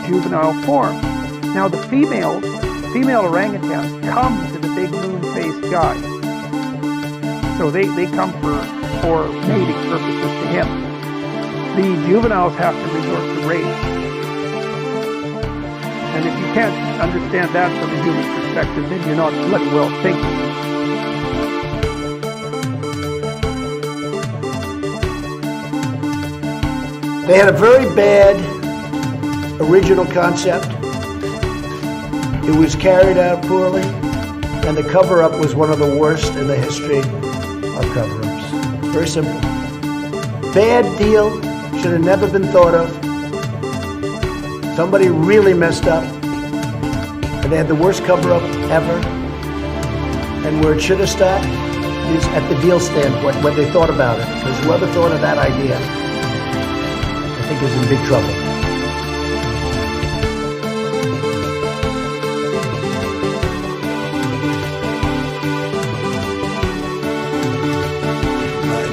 juvenile form. Now the female orangutans come to the big moon-faced guy. So they come for mating purposes to him. The juveniles have to resort to rape. And if you can't understand that from a human perspective, then you're not bloody well thinking. They had a very bad original concept. It was carried out poorly, and the cover-up was one of the worst in the history of cover-ups. Very simple. Bad deal, should have never been thought of. Somebody really messed up, and they had the worst cover-up ever. And where it should have stopped is at the deal standpoint, when they thought about it. Because whoever thought of that idea, I think is in big trouble.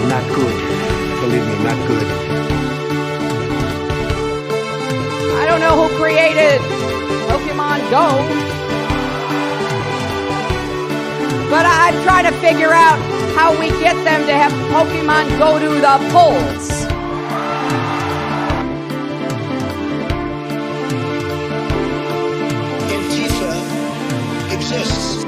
Not good. Believe me, not good. I don't know who created Pokemon Go, but I'm trying to figure out how we get them to have Pokemon go to the polls. Antifa exists.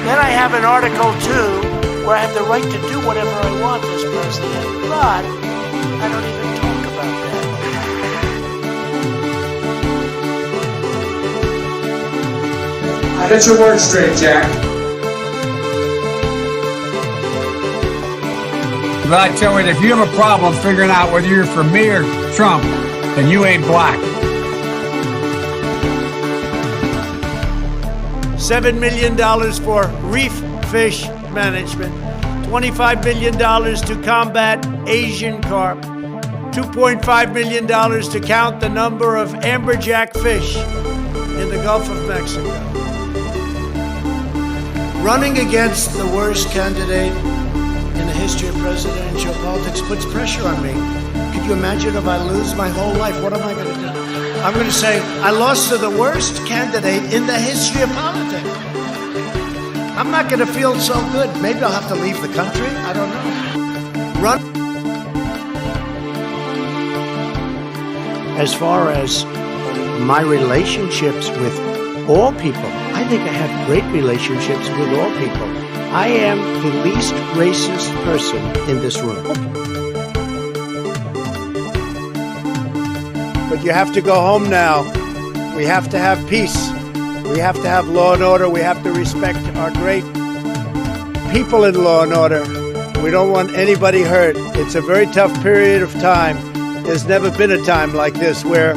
Then I have an Article 2 where I have the right to do whatever I want as president, but I don't even talk about that. Get your words straight, Jack. But I tell you, if you have a problem figuring out whether you're for me or Trump, then you ain't black. $7 million for reef fish management, $25 million to combat Asian carp, $2.5 million to count the number of amberjack fish in the Gulf of Mexico. Running against the worst candidate in the history of presidential politics puts pressure on me. Could you imagine if I lose my whole life? What am I going to do? I'm going to say, I lost to the worst candidate in the history of politics. I'm not going to feel so good. Maybe I'll have to leave the country. I don't know. As far as my relationships with all people, I think I have great relationships with all people. I am the least racist person in this room. But you have to go home now. We have to have peace. We have to have law and order. We have to respect our great people in law and order. We don't want anybody hurt. It's a very tough period of time. There's never been a time like this where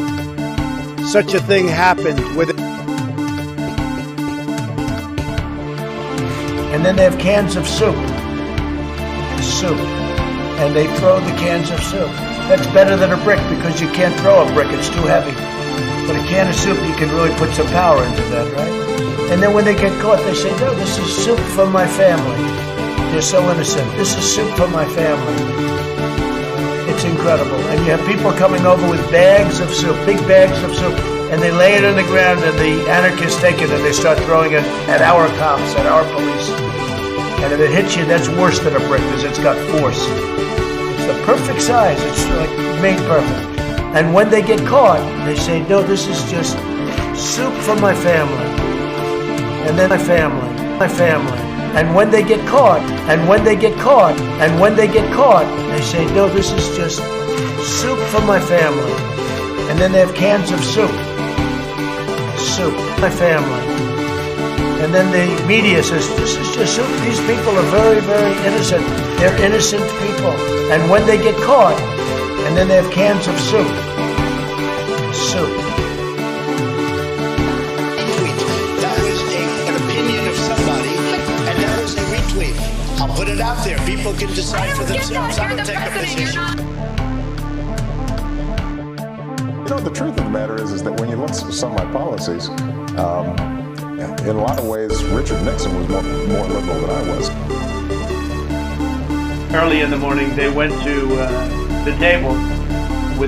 such a thing happened with it. And then they have cans of soup. And they throw the cans of soup. That's better than a brick because you can't throw a brick. It's too heavy. But a can of soup, you can really put some power into that, right? And then when they get caught, they say, no, this is soup for my family. They're so innocent. This is soup for my family. It's incredible. And you have people coming over with bags of soup, big bags of soup, and they lay it on the ground, and the anarchists take it, and they start throwing it at our cops, at our police. And if it hits you, that's worse than a brick because it's got force. It's the perfect size. It's like made perfect. And when they get caught, they say, no, this is just soup for my family. And then my family. And when they get caught, they say, no, this is just soup for my family. And then they have cans of soup. My family. And then the media says, this is just soup. These people are very, very innocent. They're innocent people. And when they get caught, and then they have cans of soup. That was an opinion of somebody, and that was a retweet. I'll put it out there. People can decide for themselves. I don't take a position. You know, the truth of the matter is that when you look at some of my policies, in a lot of ways, Richard Nixon was more liberal than I was. Early in the morning, they went to the table with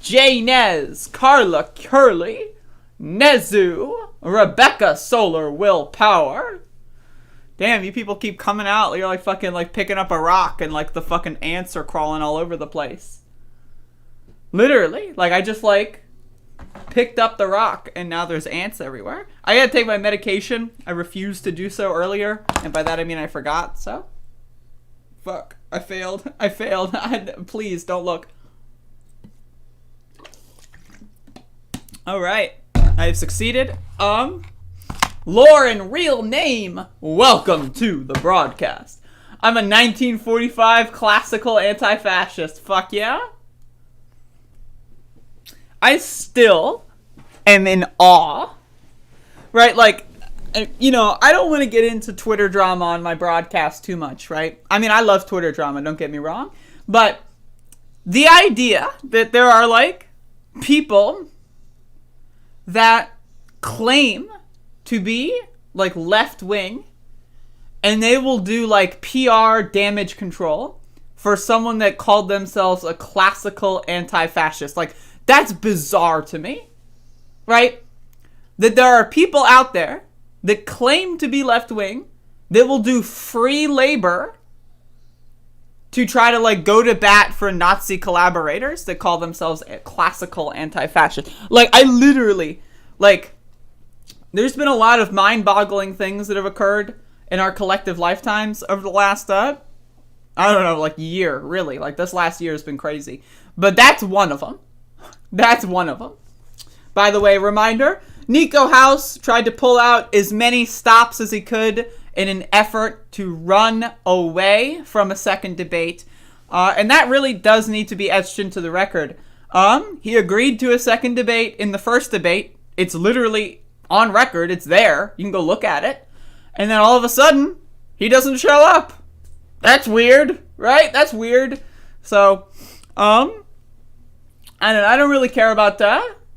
Janez, Carla Curley, Nezu, Rebecca Solar Willpower. Damn, you people keep coming out. You're like fucking like picking up a rock and like the fucking ants are crawling all over the place. Literally. Like I just like picked up the rock and now there's ants everywhere. I had to take my medication. I refused to do so earlier. And by that I mean I forgot, so. Fuck. I failed. Please don't look. Alright. I have succeeded. Lauren, real name. Welcome to the broadcast. I'm a 1945 classical anti-fascist. Fuck yeah. I still am in awe. Right? Like, you know, I don't want to get into Twitter drama on my broadcast too much, right? I mean, I love Twitter drama, don't get me wrong. But the idea that there are, like, people that claim to be, like, left-wing, and they will do, like, PR damage control for someone that called themselves a classical anti-fascist. Like, that's bizarre to me, right? That there are people out there that claim to be left-wing that will do free labor to try to, like, go to bat for Nazi collaborators that call themselves classical anti-fascist. Like, I literally, like, there's been a lot of mind-boggling things that have occurred in our collective lifetimes over the last, I don't know, like, year, really. Like, this last year has been crazy. But that's one of them. That's one of them. By the way, reminder, Nico House tried to pull out as many stops as he could in an effort to run away from a second debate. And that really does need to be etched into the record. He agreed to a second debate in the first debate. It's literally on record. It's there. You can go look at it. And then all of a sudden, he doesn't show up. That's weird, right? That's weird. So, I don't really care about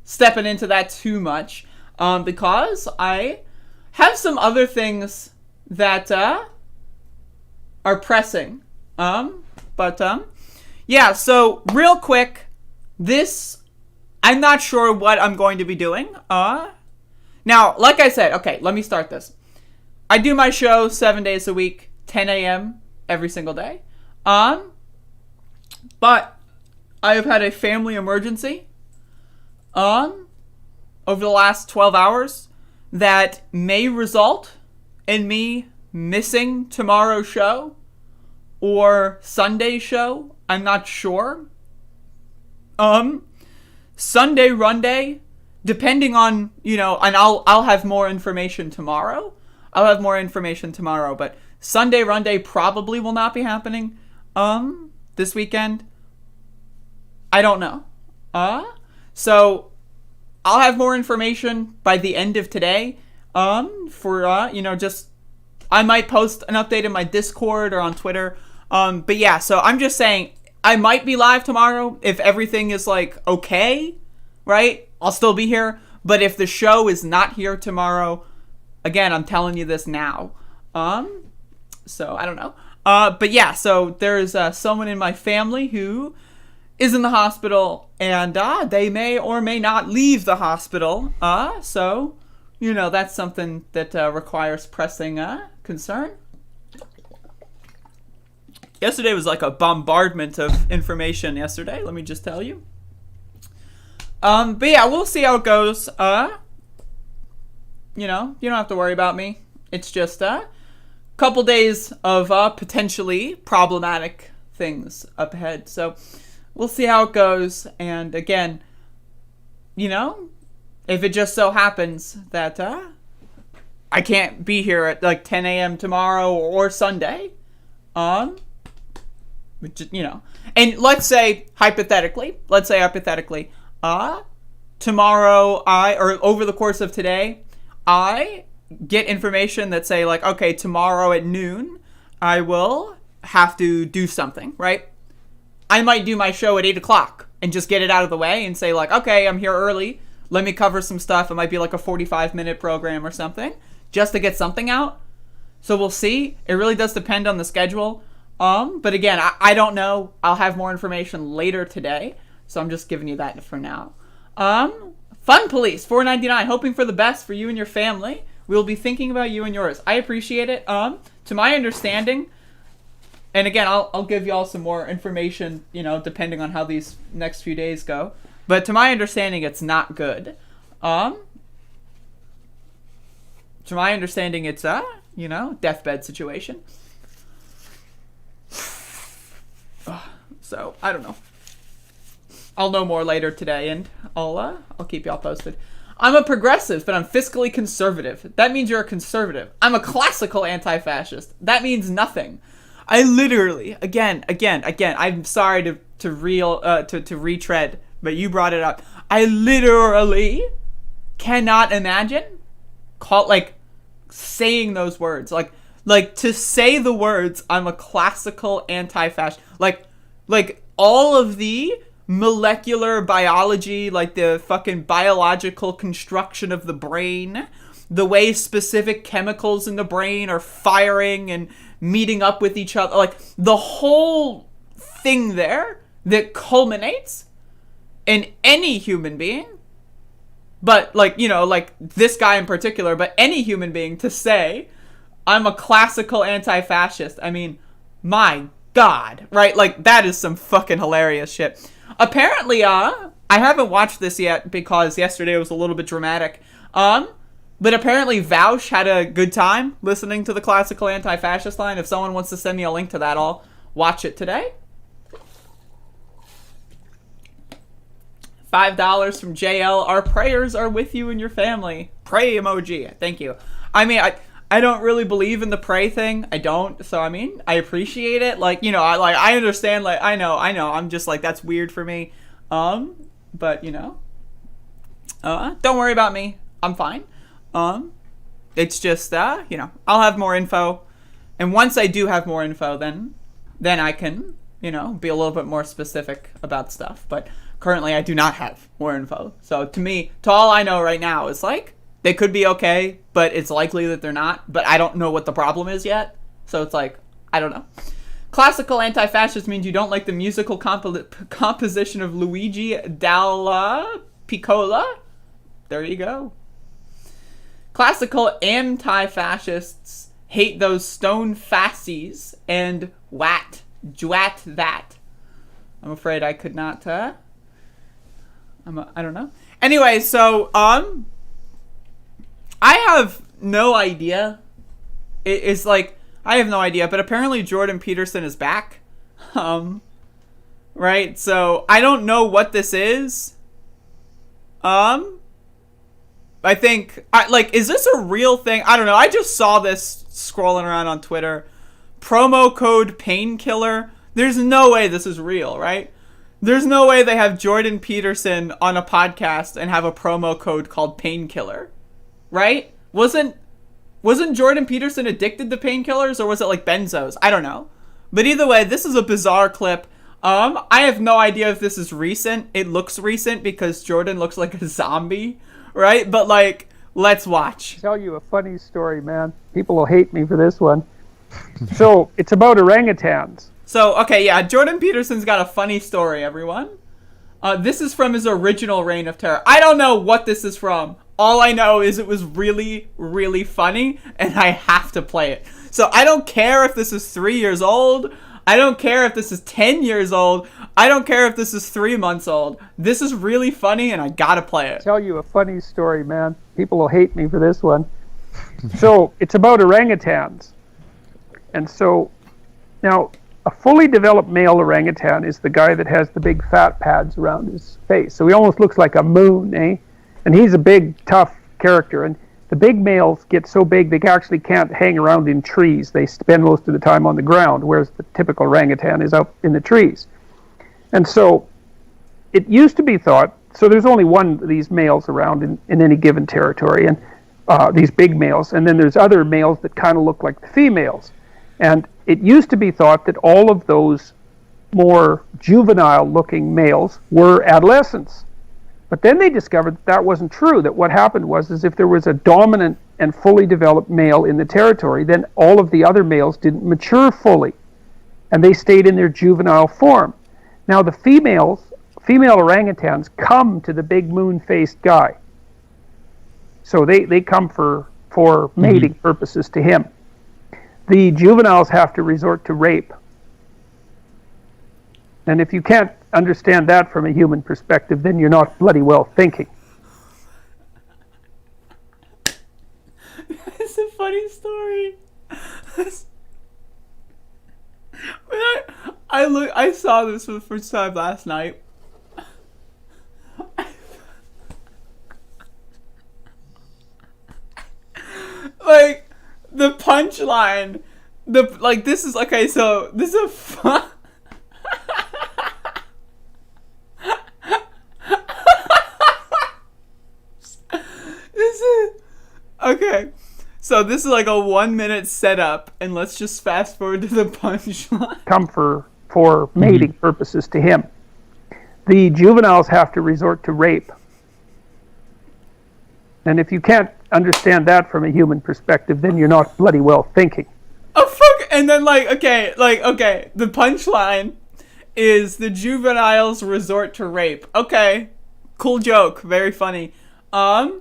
stepping into that too much. Because I have some other things that are pressing. Yeah, so real quick, I'm not sure what I'm going to be doing. Now, like I said, okay, let me start this. I do my show 7 days a week, 10 a.m. every single day. But I have had a family emergency. Over the last 12 hours that may result in me missing tomorrow's show or Sunday's show. I'm not sure. Sunday run day, depending on, you know, and I'll have more information tomorrow. But Sunday run day probably will not be happening this weekend. I don't know. So I'll have more information by the end of today. You know, just I might post an update in my Discord or on Twitter. But yeah, so I'm just saying I might be live tomorrow if everything is like okay, right? I'll still be here. But if the show is not here tomorrow, again, I'm telling you this now. So I don't know. But yeah, so there's someone in my family who is in the hospital, and they may or may not leave the hospital. So, you know, that's something that requires pressing concern. Yesterday was like a bombardment of information yesterday, let me just tell you. But yeah, we'll see how it goes. You know, you don't have to worry about me. It's just a couple days of potentially problematic things up ahead. So we'll see how it goes. And again, you know, if it just so happens that I can't be here at like 10 a.m. tomorrow or Sunday, you know, and let's say hypothetically, tomorrow or over the course of today, I get information that say like, okay, tomorrow at noon, I will have to do something, right? I might do my show at 8 o'clock and just get it out of the way and say like, okay, I'm here early. Let me cover some stuff. It might be like a 45-minute program or something just to get something out. So we'll see. It really does depend on the schedule. But again, I don't know. I'll have more information later today. So I'm just giving you that for now. Fun Police, $4.99, hoping for the best for you and your family. We'll be thinking about you and yours. I appreciate it. To my understanding, and again, I'll give y'all some more information, depending on how these next few days go. But to my understanding, it's not good. To my understanding, it's a, deathbed situation. So, I don't know. I'll know more later today, and I'll keep y'all posted. I'm a progressive, but I'm fiscally conservative. That means you're a conservative. I'm a classical anti-fascist. That means nothing. I literally, again, I'm sorry to retread, but you brought it up. I literally cannot imagine saying those words. Like to say the words, I'm a classical anti-fascist. Like all of the molecular biology, like the fucking biological construction of the brain, the way specific chemicals in the brain are firing and meeting up with each other, like the whole thing there that culminates in any human being, but like this guy in particular, but any human being to say I'm a classical anti-fascist. I mean, my God, right? Like that is some fucking hilarious shit. Apparently, I haven't watched this yet because yesterday was a little bit dramatic. But apparently Vaush had a good time listening to the classical anti-fascist line. If someone wants to send me a link to that, I'll watch it today. $5 from JL. Our prayers are with you and your family. Pray emoji. Thank you. I mean, I don't really believe in the pray thing. I don't. So, I mean, I appreciate it. I understand. I know. I'm just like, that's weird for me. But, don't worry about me. I'm fine. It's just, I'll have more info. And once I do have more info, then I can, be a little bit more specific about stuff. But currently I do not have more info. So to all I know right now is they could be okay, but it's likely that they're not. But I don't know what the problem is yet. So it's I don't know. Classical anti-fascist means you don't like the musical composition of Luigi Dalla Piccola. There you go. Classical anti-fascists hate those stone fascies and jwat that. I'm afraid I could not, I don't know. Anyway, so, I have no idea. It's I have no idea, but apparently Jordan Peterson is back. Right? So, I don't know what this is. I think, is this a real thing? I don't know. I just saw this scrolling around on Twitter. Promo code painkiller. There's no way this is real, right? There's no way they have Jordan Peterson on a podcast and have a promo code called painkiller, right? Wasn't Jordan Peterson addicted to painkillers, or was it like benzos? I don't know. But either way, this is a bizarre clip. I have no idea if this is recent. It looks recent because Jordan looks like a zombie. Right? But let's watch. I'll tell you a funny story, man. People will hate me for this one. So, it's about orangutans. So, okay, yeah, Jordan Peterson's got a funny story, everyone. This is from his original Reign of Terror. I don't know what this is from. All I know is it was really, really funny, and I have to play it. So, I don't care if this is 3 years old. I don't care if this is 10 years old. I don't care if this is 3 months old. This is really funny, and I gotta play it. I'll tell you a funny story, man. People will hate me for this one. So, it's about orangutans. And so, now, a fully developed male orangutan is the guy that has the big fat pads around his face. So he almost looks like a moon, eh? And he's a big, tough character. And the big males get so big they actually can't hang around in trees. They spend most of the time on the ground, whereas the typical orangutan is up in the trees. And so it used to be thought, so there's only one of these males around in any given territory, and these big males, and then there's other males that kind of look like the females. And it used to be thought that all of those more juvenile-looking males were adolescents. But then they discovered that wasn't true, that what happened was if there was a dominant and fully developed male in the territory, then all of the other males didn't mature fully, and they stayed in their juvenile form. Now the females female orangutans come to the big moon-faced guy. So they come for mating purposes to him. The juveniles have to resort to rape. And if you can't understand that from a human perspective, then you're not bloody well thinking. It's a funny story. When I saw this for the first time last night. Like, the punchline, this is, okay, so, this is a fun... Okay, so this is like a 1 minute setup, and let's just fast forward to the punchline. Come for mating purposes to him. The juveniles have to resort to rape. And if you can't understand that from a human perspective, then you're not bloody well thinking. Oh, fuck! And then, okay, the punchline is the juveniles resort to rape. Okay, cool joke, very funny. But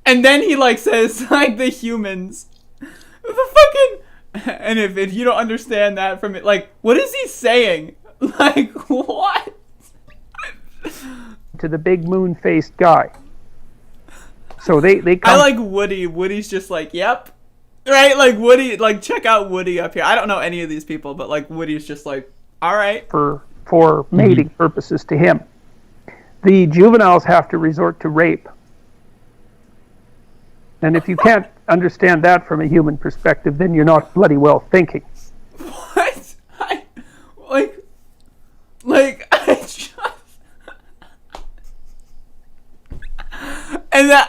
and then he, says, the humans. The fucking... And if you don't understand that from it, what is he saying? What? To the big moon-faced guy. So they come... I like Woody. Woody's just yep. Right? Woody, check out Woody up here. I don't know any of these people, but, Woody's just all right. For mating purposes to him. The juveniles have to resort to rape. And if you can't understand that from a human perspective, then you're not bloody well thinking. What? I just... And that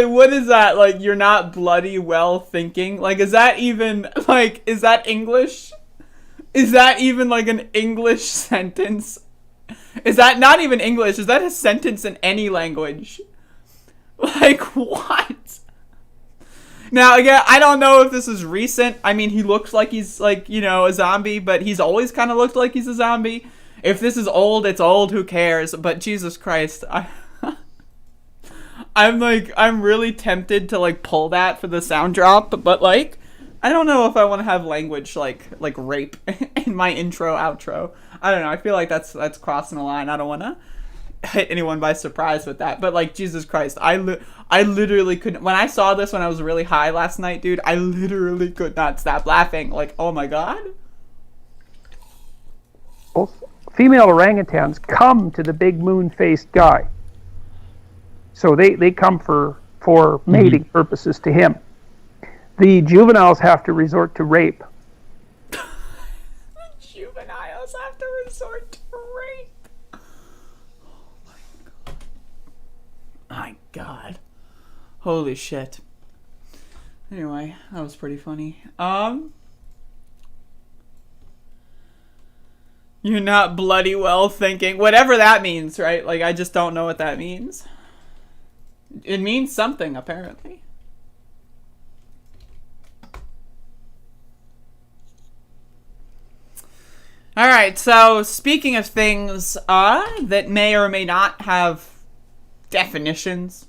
what is that? You're not bloody well thinking? Is that even, is that English? Is that even, an English sentence? Is that not even English? Is that a sentence in any language? What? Now, again, I don't know if this is recent. I mean, he looks like he's, a zombie, but he's always kind of looked like he's a zombie. If this is old, it's old, who cares? But Jesus Christ, I'm really tempted to, pull that for the sound drop, but, I don't know if I want to have language, like rape in my intro, outro. I don't know, I feel like that's crossing a line. I don't want to hit anyone by surprise with that, but, Jesus Christ, I literally couldn't, when I saw this when I was really high last night, dude, I literally could not stop laughing, oh my god. Both female orangutans come to the big moon-faced guy. So they come for mating purposes to him. The juveniles have to resort to rape. The juveniles have to resort to rape. Oh my god. My god. Holy shit. Anyway, that was pretty funny. You're not bloody well thinking. Whatever that means, right? I just don't know what that means. It means something, apparently. Alright, so speaking of things that may or may not have definitions,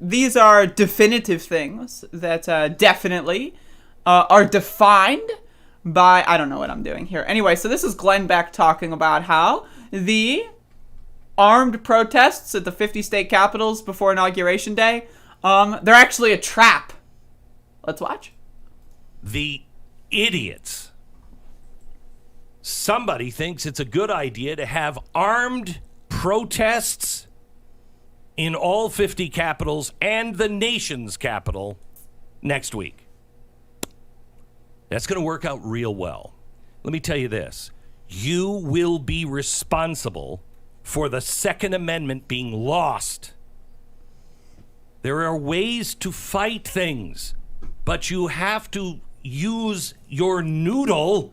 these are definitive things that definitely are defined by... I don't know what I'm doing here. Anyway, so this is Glenn Beck talking about how the armed protests at the 50 state capitals before Inauguration Day, they're actually a trap. Let's watch. The idiots. Somebody thinks it's a good idea to have armed protests in all 50 capitals and the nation's capital next week. That's going to work out real well. Let me tell you this. You will be responsible for the Second Amendment being lost. There are ways to fight things, but you have to use your noodle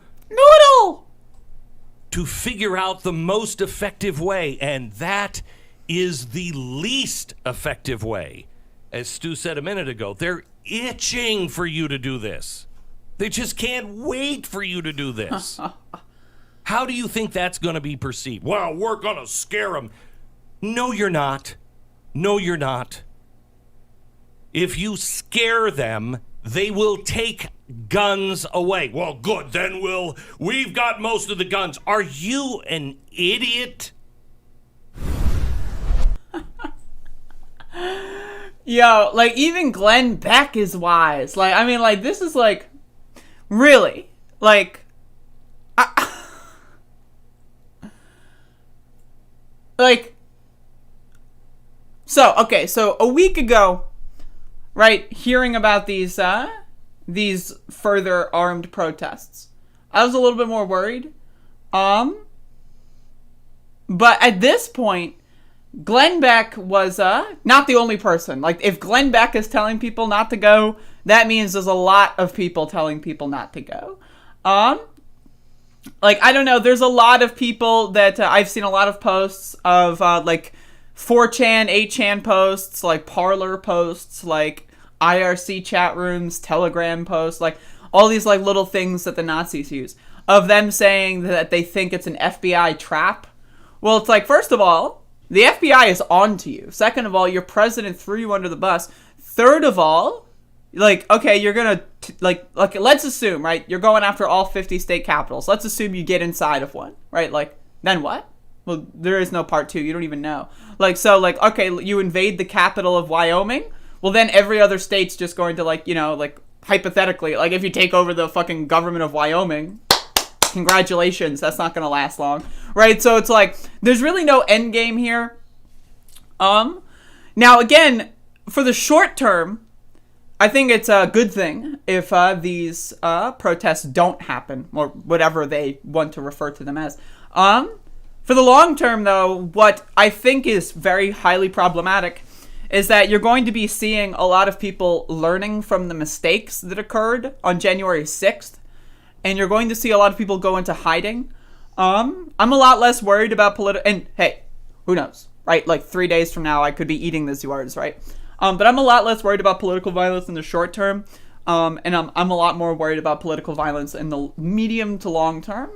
to figure out the most effective way, and that is the least effective way. As Stu said a minute ago, they're itching for you to do this. They just can't wait for you to do this. How do you think that's going to be perceived? Well, we're going to scare them. No, you're not. No, you're not. If you scare them, they will take guns away. Well, good, then we've got most of the guns. Are you an idiot? Yo, like, even Glenn Beck is wise. Like, I mean, like, this is, like, really, like, like, so, okay, so a week ago, right, hearing about these further armed protests, I was a little bit more worried. But at this point, Glenn Beck was not the only person. Like, if Glenn Beck is telling people not to go, that means there's a lot of people telling people not to go. Like, I don't know, there's a lot of people that I've seen a lot of posts of, like, 4chan, 8chan posts, like, Parler posts, like, IRC chat rooms, Telegram posts, like, all these, like, little things that the Nazis use, of them saying that they think it's an FBI trap. Well, it's like, first of all, the FBI is on to you. Second of all, your president threw you under the bus. Third of all, like, okay, you're gonna, like, let's assume, right, you're going after all 50 state capitals. Let's assume you get inside of one, right? Like, then what? Well, there is no part two. You don't even know. Like, so, like, okay, you invade the capital of Wyoming. Well, then every other state's just going to, like, you know, like, hypothetically, like, if you take over the fucking government of Wyoming, congratulations, that's not gonna last long, right? So it's like, there's really no end game here. Now, again, for the short term, I think it's a good thing if these protests don't happen, or whatever they want to refer to them as. For the long term, though, what I think is very highly problematic is that you're going to be seeing a lot of people learning from the mistakes that occurred on January 6th, and you're going to see a lot of people go into hiding. I'm a lot less worried about and hey, who knows, right? Like 3 days from now, I could be eating these words, right? But I'm a lot less worried about political violence in the short term, and I'm a lot more worried about political violence in the medium to long term.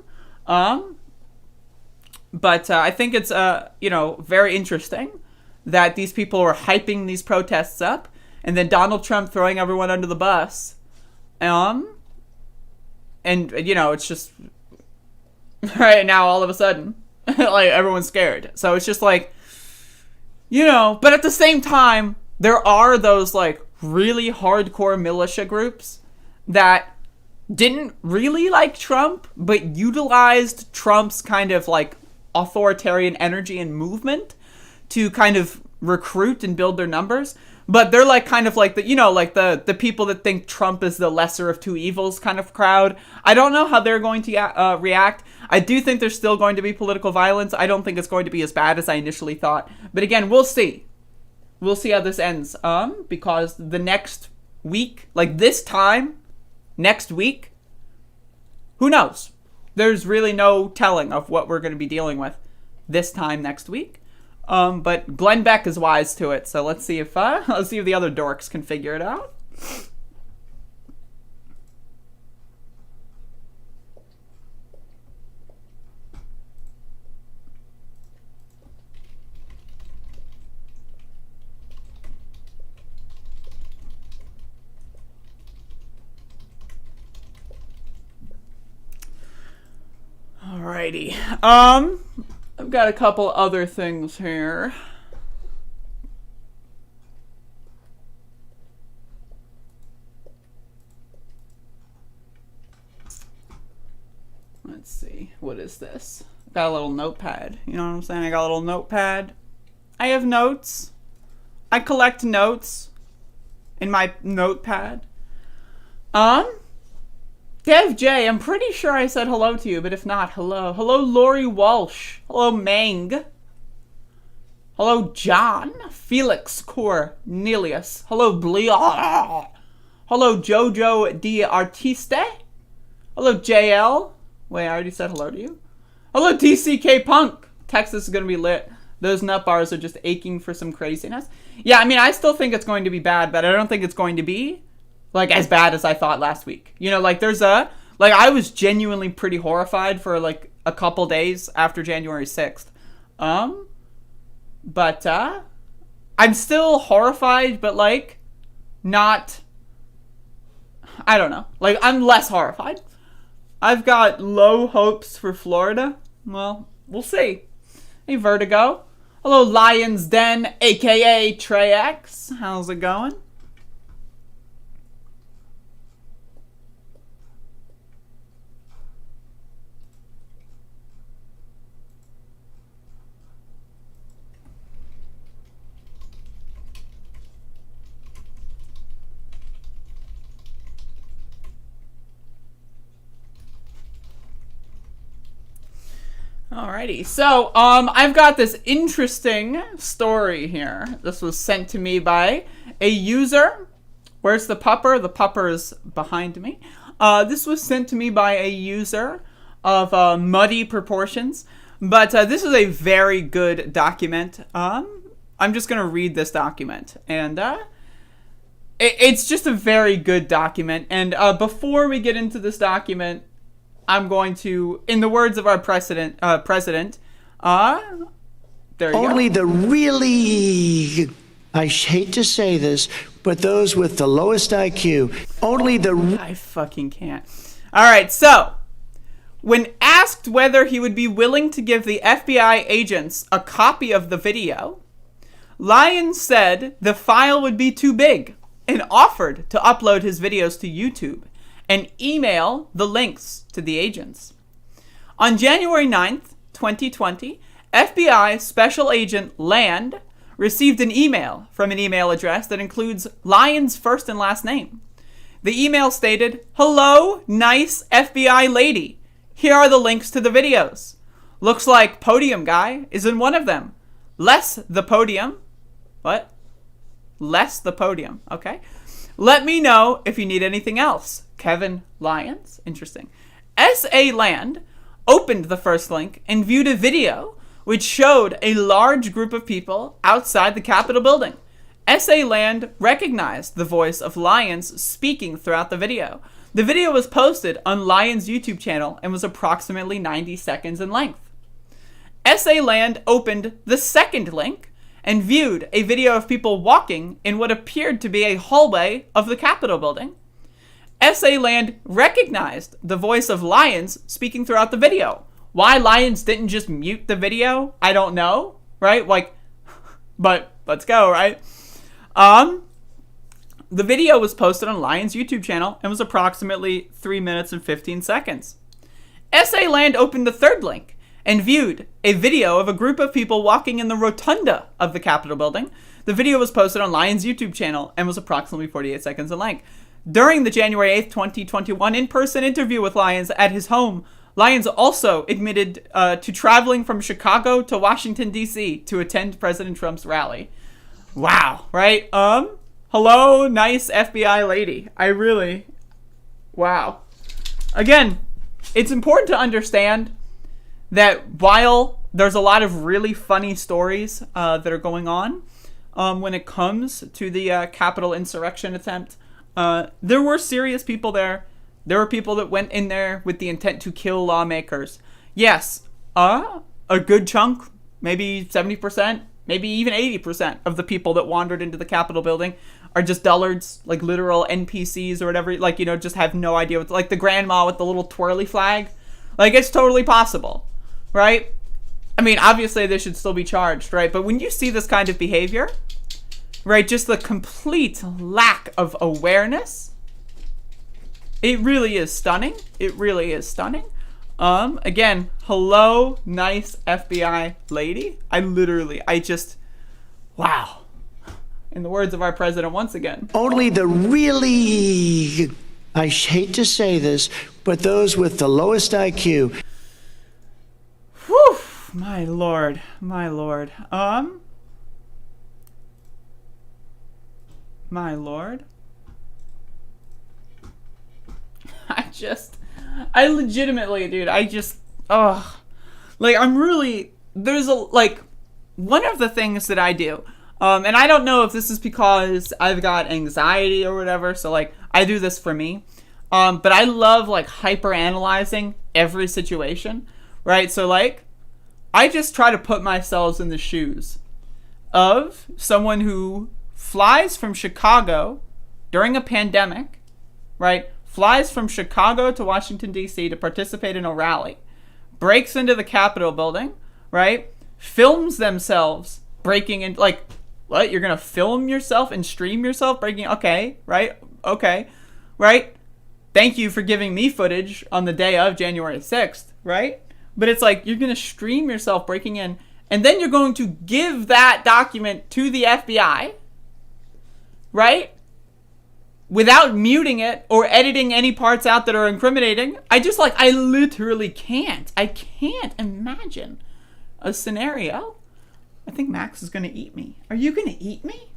But I think it's you know, very interesting that these people are hyping these protests up, and then Donald Trump throwing everyone under the bus. And, you know, it's just, right now, all of a sudden, like, everyone's scared. So it's just like, you know, but at the same time, there are those, like, really hardcore militia groups that didn't really like Trump, but utilized Trump's kind of, like, authoritarian energy and movement to kind of recruit and build their numbers. But they're like kind of like the, you know, like the people that think Trump is the lesser of two evils kind of crowd. I don't know how they're going to react. I do think there's still going to be political violence. I don't think it's going to be as bad as I initially thought. But again, we'll see. We'll see how this ends. Because the next week, like this time, next week, who knows? There's really no telling of what we're going to be dealing with this time next week. But Glenn Beck is wise to it, so let's see if the other dorks can figure it out. Alrighty. I've got a couple other things here. Let's see. What is this? Got a little notepad. You know what I'm saying? I got a little notepad. I have notes. I collect notes in my notepad. Dev J, I'm pretty sure I said hello to you, but if not, hello. Hello, Lori Walsh. Hello, Mang. Hello, John. Felix Cornelius. Hello, Blia. Hello, Jojo D. Artiste. Hello, JL. Wait, I already said hello to you. Hello, TCK Punk. Texas is going to be lit. Those nut bars are just aching for some craziness. Yeah, I mean, I still think it's going to be bad, but I don't think it's going to be like as bad as I thought last week. You know, like there's like I was genuinely pretty horrified for like a couple days after January 6th. But I'm still horrified, but like not, I don't know. Like, I'm less horrified. I've got low hopes for Florida. Well, we'll see. Hey, Vertigo. Hello, Lion's Den, a.k.a. Trey X. How's it going? Alrighty, so I've got this interesting story here. This was sent to me by a user. Where's the pupper? The pupper is behind me. This was sent to me by a user of muddy proportions, but this is a very good document. I'm just gonna read this document, and it's just a very good document. And before we get into this document, I'm going to, in the words of our president, there you Only go. the really, I hate to say this, but those with the lowest IQ, I fucking can't. All right, so, when asked whether he would be willing to give the FBI agents a copy of the video, Lyons said the file would be too big and offered to upload his videos to YouTube and email the links to the agents. On January 9th, 2020, FBI Special Agent Land received an email from an email address that includes Lyons' first and last name. The email stated, "Hello, nice FBI lady. Here are the links to the videos. Looks like Podium Guy is in one of them. Less the podium." What? Less the podium. Okay. "Let me know if you need anything else. Kevin Lyons." Interesting. S.A. Land opened the first link and viewed a video which showed a large group of people outside the Capitol building. S.A. Land recognized the voice of Lyons speaking throughout the video. The video was posted on Lyons' YouTube channel and was approximately 90 seconds in length. S.A. Land opened the second link and viewed a video of people walking in what appeared to be a hallway of the Capitol building. S.A. Land recognized the voice of Lyons speaking throughout the video. Why Lyons didn't just mute the video, I don't know, right? Like, but let's go, right? The video was posted on Lyons' YouTube channel and was approximately 3 minutes and 15 seconds. S.A. Land opened the third link and viewed a video of a group of people walking in the rotunda of the Capitol building. The video was posted on Lyons' YouTube channel and was approximately 48 seconds in length. During the January 8th, 2021 in-person interview with Lyons at his home, Lyons also admitted to traveling from Chicago to Washington, D.C. to attend President Trump's rally. Wow, right? Hello, nice FBI lady. Wow. Again, it's important to understand that while there's a lot of really funny stories that are going on when it comes to the Capitol insurrection attempt, there were serious people there. There were people that went in there with the intent to kill lawmakers. Yes, a good chunk, maybe 70%, maybe even 80% of the people that wandered into the Capitol building are just dullards, like literal NPCs or whatever, like, you know, just have no idea what, like the grandma with the little twirly flag. Like, it's totally possible, right? I mean, obviously they should still be charged, right? But when you see this kind of behavior, right, just the complete lack of awareness, it really is stunning. It really is stunning. Again, hello, nice FBI lady. Wow. In the words of our president once again. Only the really, I hate to say this, but those with the lowest IQ. Whew, my lord, my lord. My lord. I legitimately, dude, like, I'm really, there's one of the things that I do, and I don't know if this is because I've got anxiety or whatever, so, like, I do this for me, but I love, like, hyper-analyzing every situation, right? So, like, I just try to put myself in the shoes of someone who flies from Chicago during a pandemic, right? Flies from Chicago to Washington, D.C. to participate in a rally, breaks into the Capitol building, right? Films themselves breaking in, like, what? You're going to film yourself and stream yourself breaking? Okay, right? Okay, right? Thank you for giving me footage on the day of January 6th, right? But it's like, you're going to stream yourself breaking in, and then you're going to give that document to the FBI, right? Without muting it or editing any parts out that are incriminating. I literally can't. I can't imagine a scenario. I think Max is going to eat me. Are you going to eat me?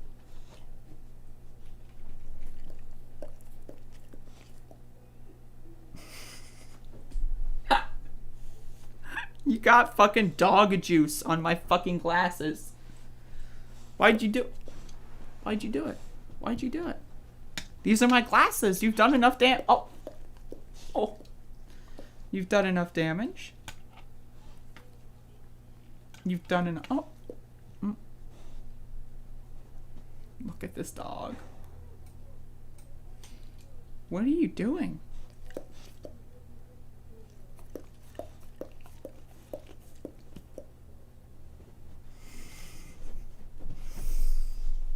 You got fucking dog juice on my fucking glasses. Why'd you do it? Why'd you do it? Why'd you do it? These are my glasses. You've done enough Oh. You've done enough damage. You've done enough. Oh. Look at this dog. What are you doing?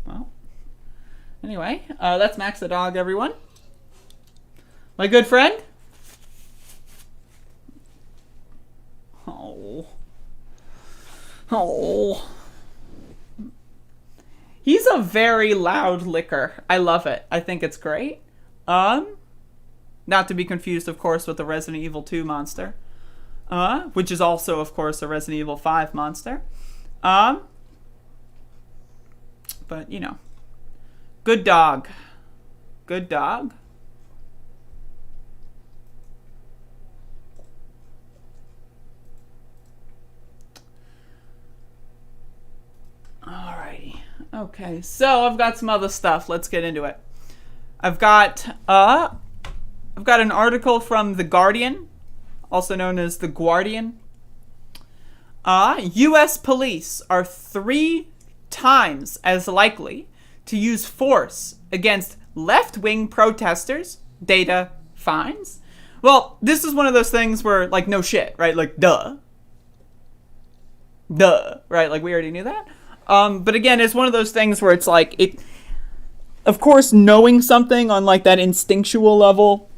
Well. Anyway, that's Max the dog, everyone. My good friend. Oh. He's a very loud licker. I love it. I think it's great. Not to be confused, of course, with the Resident Evil 2 monster. Which is also, of course, a Resident Evil 5 monster. But, you know. Good dog. Good dog. Alrighty. Okay, so I've got some other stuff. Let's get into it. I've got an article from The Guardian, also known as The Guardian. U.S. police are 3 times as likely to use force against left-wing protesters, data finds. Well, this is one of those things where, like, no shit, right? Like, duh, right? Like, we already knew that. But again, it's one of those things where it's like, of course, knowing something on, like, that instinctual level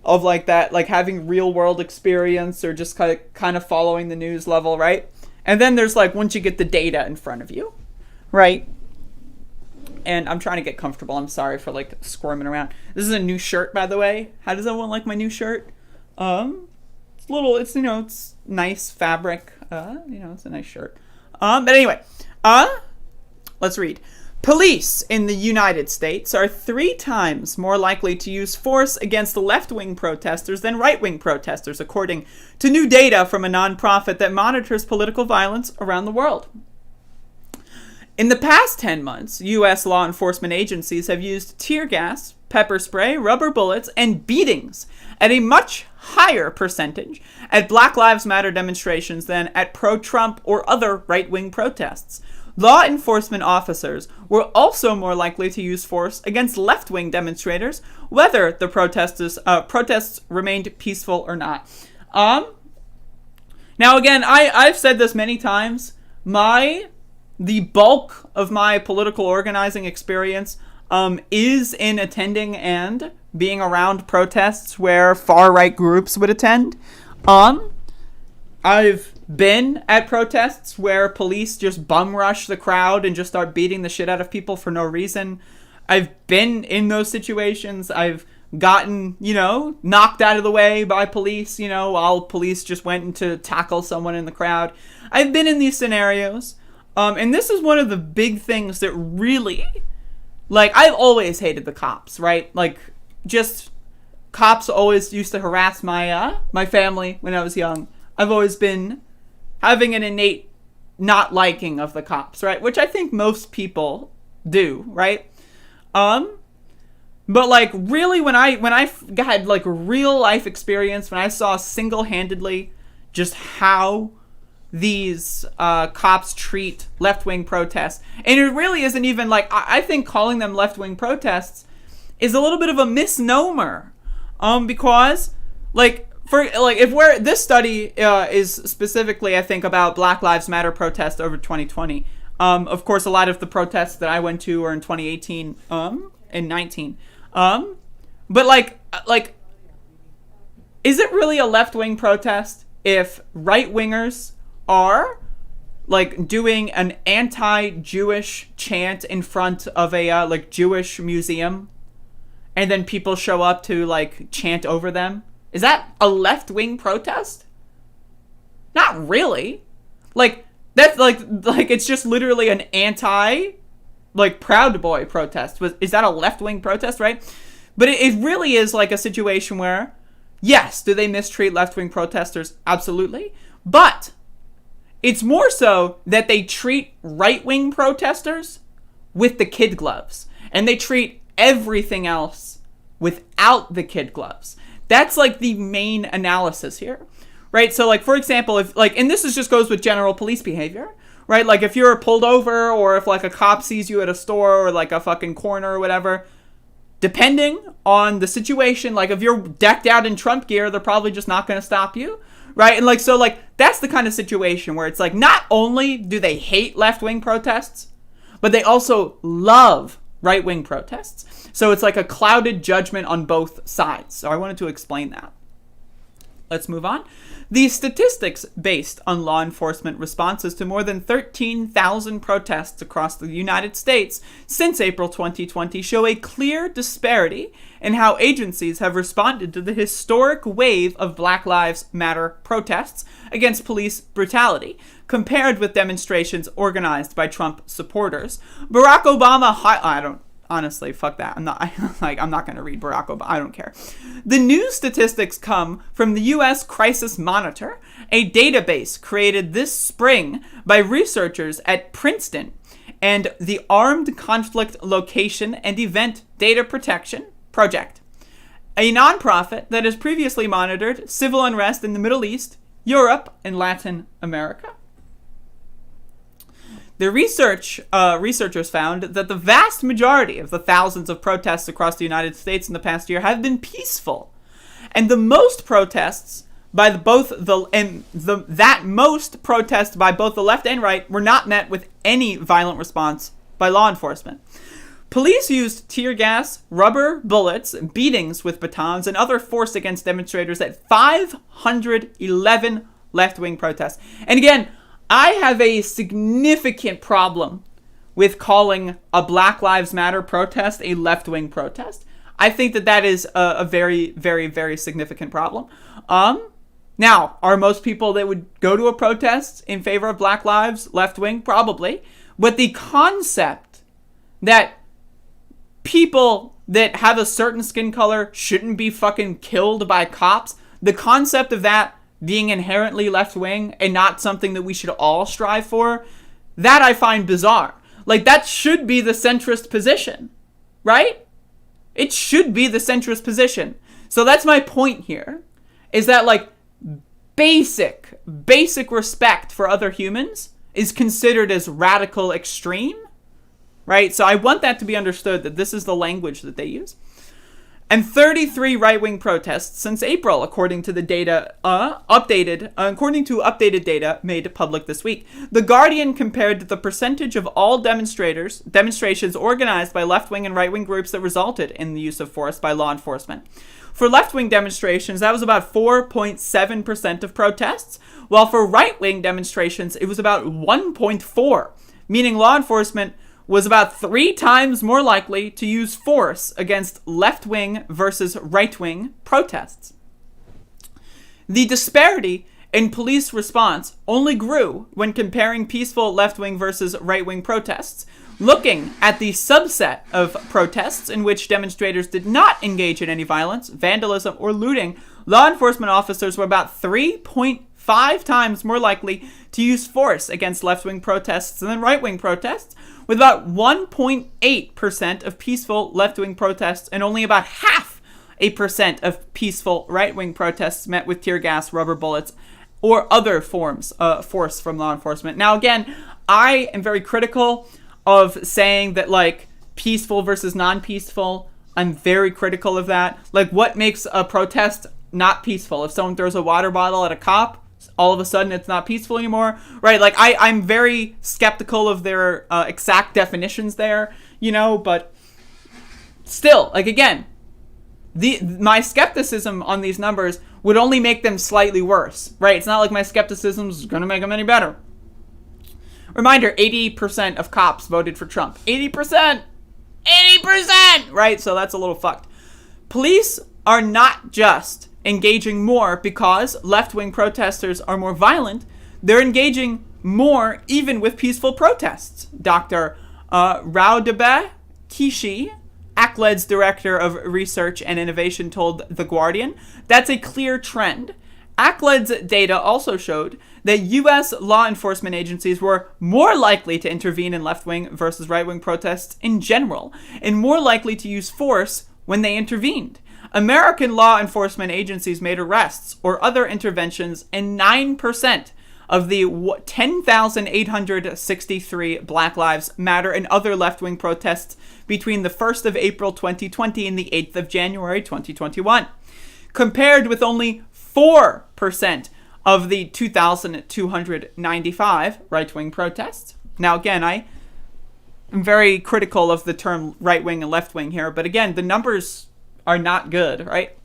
of, like, that, like, having real-world experience or just kind of following the news level, right? And then there's, like, once you get the data in front of you, right? And I'm trying to get comfortable. I'm sorry for, like, squirming around. This is a new shirt, by the way. How does everyone like my new shirt? It's you know, it's nice fabric. You know, it's a nice shirt. But anyway, let's read. Police in the United States are 3 times more likely to use force against left-wing protesters than right-wing protesters, according to new data from a nonprofit that monitors political violence around the world. In the past 10 months, U.S. law enforcement agencies have used tear gas, pepper spray, rubber bullets, and beatings at a much higher percentage at Black Lives Matter demonstrations than at pro-Trump or other right-wing protests. Law enforcement officers were also more likely to use force against left-wing demonstrators, whether the protests remained peaceful or not. Now again, I've said this many times. The bulk of my political organizing experience is in attending and being around protests where far-right groups would attend. I've been at protests where police just bum rush the crowd and just start beating the shit out of people for no reason. I've been in those situations. I've gotten, you know, knocked out of the way by police, you know, while police just went in to tackle someone in the crowd. I've been in these scenarios. And this is one of the big things that really, like, I've always hated the cops, right? Like, just cops always used to harass my family when I was young. I've always been having an innate not liking of the cops, right? Which I think most people do, right? But like, really, when I had like real life experience, when I saw single-handedly just how these cops treat left-wing protests. And it really isn't even like, I think calling them left-wing protests is a little bit of a misnomer. Because this study is specifically, I think, about Black Lives Matter protests over 2020. Of course, a lot of the protests that I went to were in 2018 and 19. But like, is it really a left-wing protest if right-wingers are like doing an anti-Jewish chant in front of a like Jewish museum, and then people show up to like chant over them? Is that a left-wing protest? Not really. Like, that's like it's just literally an anti like Proud Boy protest. Is that a left-wing protest, right? But it really is like a situation where, yes, do they mistreat left-wing protesters? Absolutely. But it's more so that they treat right-wing protesters with the kid gloves. And they treat everything else without the kid gloves. That's like the main analysis here, right? So like, for example, if like, and this is just goes with general police behavior, right? Like if you're pulled over, or if like a cop sees you at a store or like a fucking corner or whatever, depending on the situation, like if you're decked out in Trump gear, they're probably just not going to stop you, right? And like, so like, that's the kind of situation where it's like, not only do they hate left-wing protests, but they also love right-wing protests. So it's like a clouded judgment on both sides. So I wanted to explain that. Let's move on. The statistics based on law enforcement responses to more than 13,000 protests across the United States since April 2020 show a clear disparity in how agencies have responded to the historic wave of Black Lives Matter protests against police brutality, compared with demonstrations organized by Trump supporters. Barack Obama, honestly, fuck that. I'm not going to read Barack Obama. I don't care. The new statistics come from the U.S. Crisis Monitor, a database created this spring by researchers at Princeton and the Armed Conflict Location and Event Data Protection Project, a nonprofit that has previously monitored civil unrest in the Middle East, Europe, and Latin America. The researchers found that the vast majority of the thousands of protests across the United States in the past year have been peaceful, and the most protests by both the left and right were not met with any violent response by law enforcement. Police used tear gas, rubber bullets, beatings with batons, and other force against demonstrators at 511 left-wing protests. And again, I have a significant problem with calling a Black Lives Matter protest a left-wing protest. I think that is a very, very, very significant problem. Now, are most people that would go to a protest in favor of Black Lives left-wing? Probably. But the concept that people that have a certain skin color shouldn't be fucking killed by cops, the concept of that being inherently left-wing and not something that we should all strive for, that I find bizarre. Like, that should be the centrist position, right? It should be the centrist position. So that's my point here, is that, like, basic respect for other humans is considered as radical extreme, right? So I want that to be understood, that this is the language that they use. And 33 right-wing protests since April, according to the data according to updated data made public this week. The Guardian compared the percentage of all demonstrations organized by left-wing and right-wing groups that resulted in the use of force by law enforcement. For left-wing demonstrations, that was about 4.7% of protests, while for right-wing demonstrations, it was about 1.4%, meaning law enforcement was about 3 times more likely to use force against left-wing versus right-wing protests. The disparity in police response only grew when comparing peaceful left-wing versus right-wing protests. Looking at the subset of protests in which demonstrators did not engage in any violence, vandalism, or looting, law enforcement officers were about 3.5 times more likely to use force against left-wing protests than right-wing protests, with about 1.8% of peaceful left-wing protests and only about 0.5% of peaceful right-wing protests met with tear gas, rubber bullets, or other forms force from law enforcement. Now, again, I am very critical of saying that, like, peaceful versus non-peaceful. I'm very critical of that. Like, what makes a protest not peaceful? If someone throws a water bottle at a cop, all of a sudden it's not peaceful anymore, right? Like, I'm very skeptical of their exact definitions there, you know, but still, like, again, my skepticism on these numbers would only make them slightly worse, right? It's not like my skepticism is going to make them any better. Reminder, 80% of cops voted for Trump. 80%! 80%! Right? So that's a little fucked. Police are not just engaging more because left-wing protesters are more violent. They're engaging more even with peaceful protests. Dr. Raudebe Kishi, ACLED's Director of Research and Innovation, told The Guardian, that's a clear trend. ACLED's data also showed that U.S. law enforcement agencies were more likely to intervene in left-wing versus right-wing protests in general, and more likely to use force when they intervened. American law enforcement agencies made arrests or other interventions in 9% of the 10,863 Black Lives Matter and other left-wing protests between the 1st of April 2020 and the 8th of January 2021, compared with only 4% of the 2,295 right-wing protests. Now, again, I am very critical of the term right-wing and left-wing here, but again, the numbers are not good, right?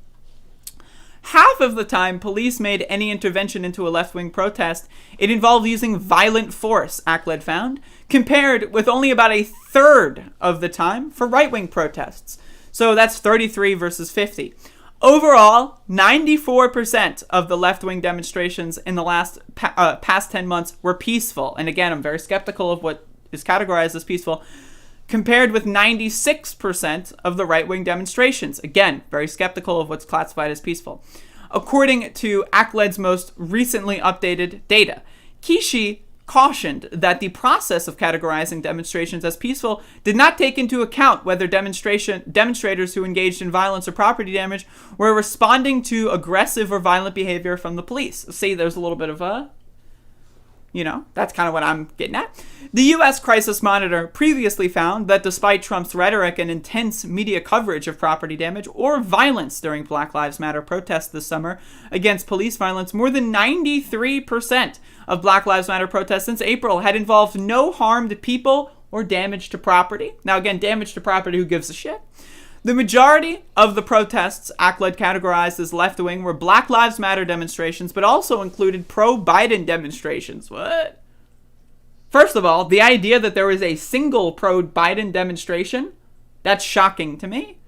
Half of the time police made any intervention into a left-wing protest, it involved using violent force, ACLED found, compared with only about a third of the time for right-wing protests. So that's 33 versus 50. Overall, 94% of the left-wing demonstrations in the past 10 months were peaceful. And again, I'm very skeptical of what is categorized as peaceful, compared with 96% of the right-wing demonstrations. Again, very skeptical of what's classified as peaceful. According to ACLED's most recently updated data, Kishi cautioned that the process of categorizing demonstrations as peaceful did not take into account whether demonstrators who engaged in violence or property damage were responding to aggressive or violent behavior from the police. See, there's a little bit of a... You know, that's kind of what I'm getting at. The U.S. Crisis Monitor previously found that despite Trump's rhetoric and intense media coverage of property damage or violence during Black Lives Matter protests this summer against police violence, more than 93% of Black Lives Matter protests since April had involved no harmed people or damage to property. Now, again, damage to property, who gives a shit? The majority of the protests ACLED categorized as left-wing were Black Lives Matter demonstrations, but also included pro-Biden demonstrations. What? First of all, the idea that there was a single pro-Biden demonstration, that's shocking to me.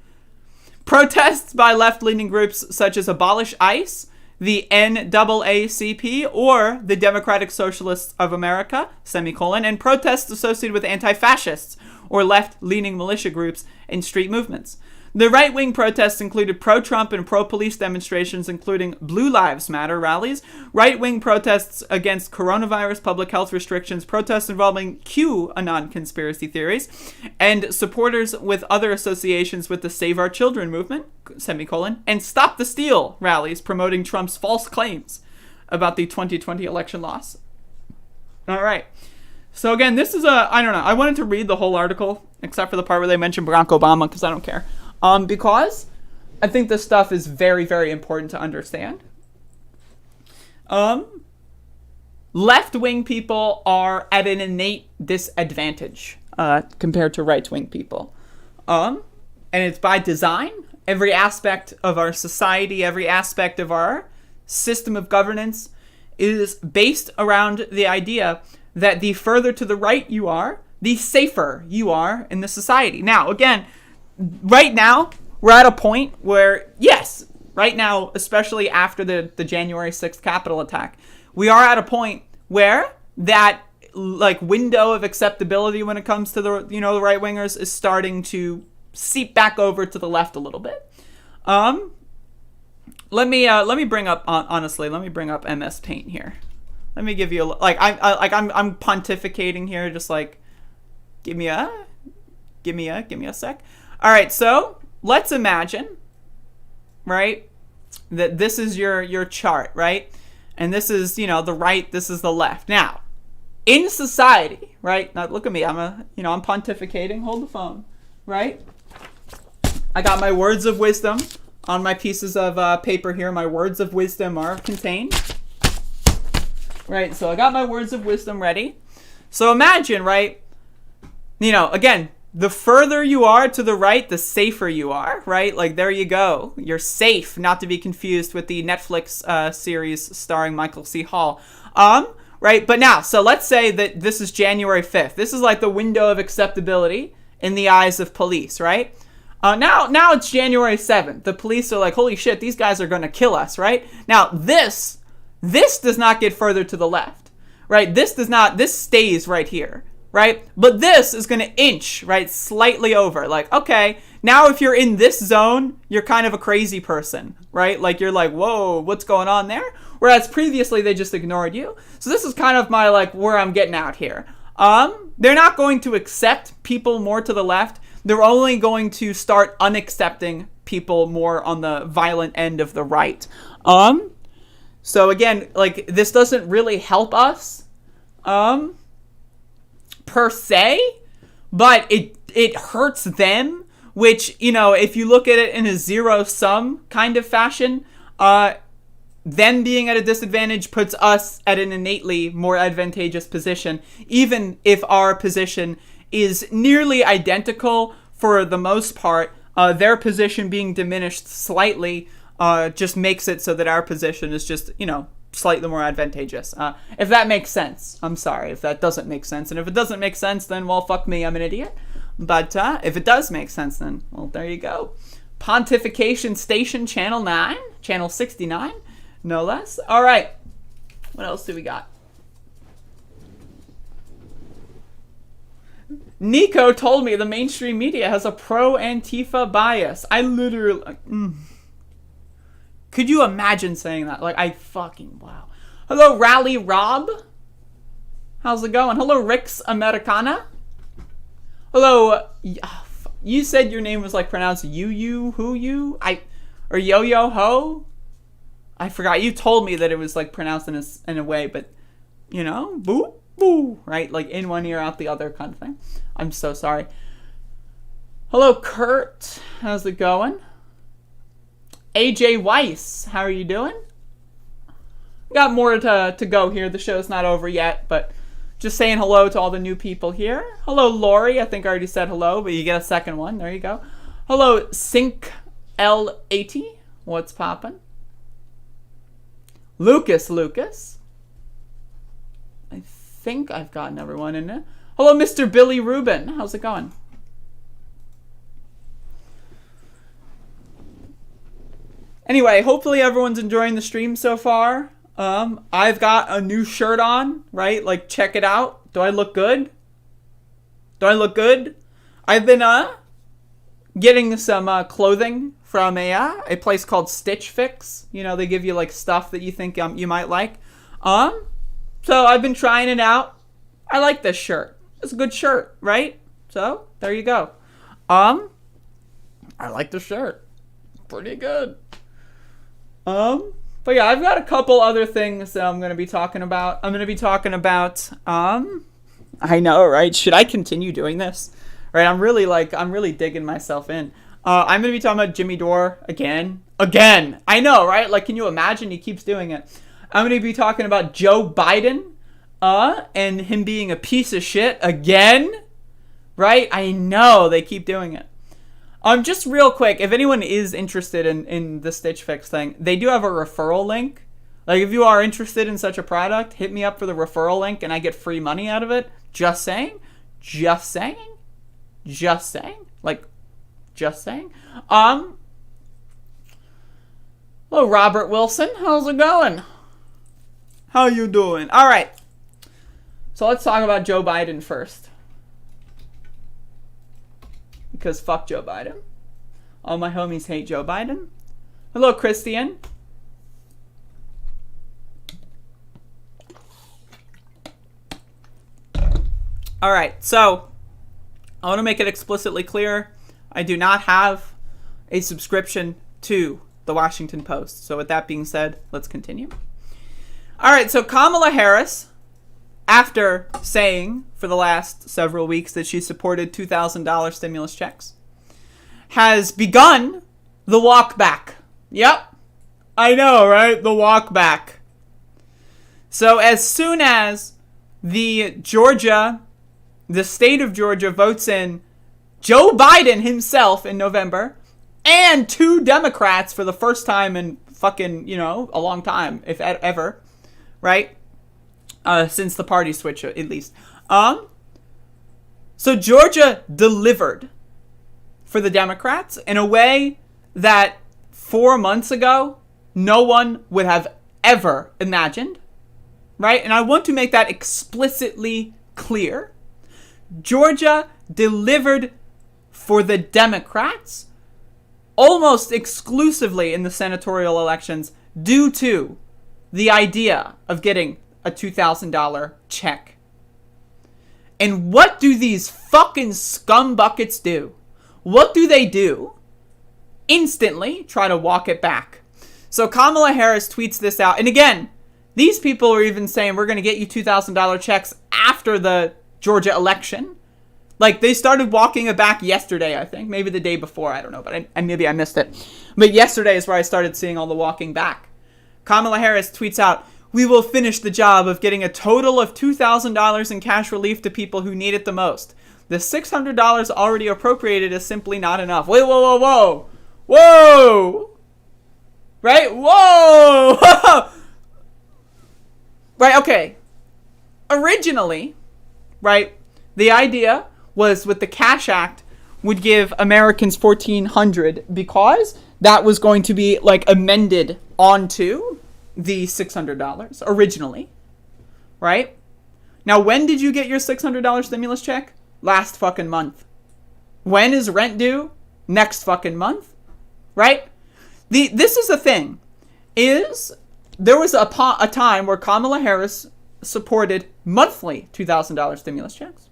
Protests by left-leaning groups such as Abolish ICE, the NAACP, or the Democratic Socialists of America, and protests associated with anti-fascists, or left-leaning militia groups and street movements. The right-wing protests included pro-Trump and pro-police demonstrations, including Blue Lives Matter rallies, right-wing protests against coronavirus public health restrictions, protests involving QAnon conspiracy theories, and supporters with other associations with the Save Our Children movement, and Stop the Steal rallies promoting Trump's false claims about the 2020 election loss. All right. So again, this is I don't know. I wanted to read the whole article, except for the part where they mention Barack Obama, because I don't care. Because I think this stuff is very, very important to understand. Left-wing people are at an innate disadvantage compared to right-wing people. And it's by design. Every aspect of our society, every aspect of our system of governance is based around the idea that the further to the right you are, the safer you are in the society. Now, again, right now, we're at a point where, yes, right now, especially after the January 6th Capitol attack, we are at a point where that, like, window of acceptability when it comes to the, the right-wingers is starting to seep back over to the left a little bit. Let me bring up, honestly, let me bring up MS Paint here. Let me give you I'm pontificating here. Just like, give me a sec. All right, so let's imagine, right, that this is your chart, right, And this is, you know, the right, this is the left. Now, in society, right? Now, look at me. I'm pontificating. Hold the phone, right? I got my words of wisdom on my pieces of paper here. My words of wisdom are contained. Right, so I got my words of wisdom ready. So imagine, right, you know, again, the further you are to the right, the safer you are, right? Like, there you go. You're safe, not to be confused with the Netflix series starring Michael C. Hall. Right, but now, so let's say that this is January 5th. This is like the window of acceptability in the eyes of police, right? Now it's January 7th. The police are like, holy shit, these guys are going to kill us, right? Now, this does not get further to the left, right? This stays right here, right? But this is going to inch, right, slightly over. Like, okay, now if you're in this zone, you're kind of a crazy person, right? Like, you're like, whoa, what's going on there? Whereas previously they just ignored you. So this is kind of my, like, where I'm getting out here. They're not going to accept people more to the left. They're only going to start unaccepting people more on the violent end of the right. So again, like, this doesn't really help us, per se, but it hurts them, which, you know, if you look at it in a zero-sum kind of fashion, them being at a disadvantage puts us at an innately more advantageous position, even if our position is nearly identical for the most part. Their position being diminished slightly just makes it so that our position is just, you know, slightly more advantageous. If that makes sense. I'm sorry if that doesn't make sense. And if it doesn't make sense, then, well, fuck me, I'm an idiot. But if it does make sense, then, well, there you go. Pontification Station, Channel 9, Channel 69, no less. All right. What else do we got? Nico told me the mainstream media has a pro-Antifa bias. I literally... Could you imagine saying that? Like, wow. Hello, Rally Rob. How's it going? Hello, Rix Americana. Hello, you said your name was, like, pronounced or Yo-Yo-Ho? I forgot. You told me that it was, like, pronounced in a way, but, you know, boo, boo, right? Like, in one ear, out the other kind of thing. I'm so sorry. Hello, Kurt. How's it going? AJ Weiss, how are you doing? Got more to go here. The show's not over yet, but just saying hello to all the new people here. Hello, Lori. I think I already said hello, but you get a second one. There you go. Hello, Sync L80. What's poppin'? Lucas. I think I've gotten everyone in there. Hello, Mr. Billy Rubin. How's it going? Anyway, hopefully everyone's enjoying the stream so far. I've got a new shirt on, right? Like, check it out. Do I look good? I've been getting some clothing from a place called Stitch Fix. You know, they give you, like, stuff that you think you might like. So I've been trying it out. I like this shirt. It's a good shirt, right? So there you go. I like the shirt. Pretty good. But yeah, I've got a couple other things that I'm going to be talking about. I know, right? Should I continue doing this? Right, I'm really digging myself in. I'm going to be talking about Jimmy Dore again. I know, right? Like, can you imagine? He keeps doing it. I'm going to be talking about Joe Biden, and him being a piece of shit again. Right? I know, they keep doing it. Just real quick, if anyone is interested in the Stitch Fix thing, they do have a referral link. Like, if you are interested in such a product, hit me up for the referral link and I get free money out of it. Just saying. Hello, Robert Wilson. How's it going? How you doing? All right. So let's talk about Joe Biden first. Because fuck Joe Biden. All my homies hate Joe Biden. Hello, Christian. All right, so I want to make it explicitly clear. I do not have a subscription to the Washington Post. So with that being said, let's continue. All right, so Kamala Harris, after saying for the last several weeks that she supported $2,000 stimulus checks, has begun the walk back. Yep, I know, right? The walk back. So as soon as the state of Georgia votes in Joe Biden himself in November and 2 Democrats for the first time in fucking, a long time, if ever, right? Since the party switch, at least. So Georgia delivered for the Democrats in a way that 4 months ago, no one would have ever imagined, right? And I want to make that explicitly clear. Georgia delivered for the Democrats almost exclusively in the senatorial elections due to the idea of getting a $2,000 check. And what do these fucking scumbuckets do? What do they do? Instantly try to walk it back. So Kamala Harris tweets this out. And again, these people are even saying we're going to get you $2,000 checks after the Georgia election. Like, they started walking it back yesterday, I think. Maybe the day before, I don't know. But maybe I missed it. But yesterday is where I started seeing all the walking back. Kamala Harris tweets out, "We will finish the job of getting a total of $2,000 in cash relief to people who need it the most. The $600 already appropriated is simply not enough." Wait, whoa, whoa, whoa. Whoa! Right? Whoa! Right, okay. Originally, right, the idea was with the Cash Act would give Americans $1,400 because that was going to be like amended onto the $600 originally, right? Now, when did you get your $600 stimulus check? Last fucking month. When is rent due? Next fucking month, right? This is the thing, is there was a time where Kamala Harris supported monthly $2,000 stimulus checks.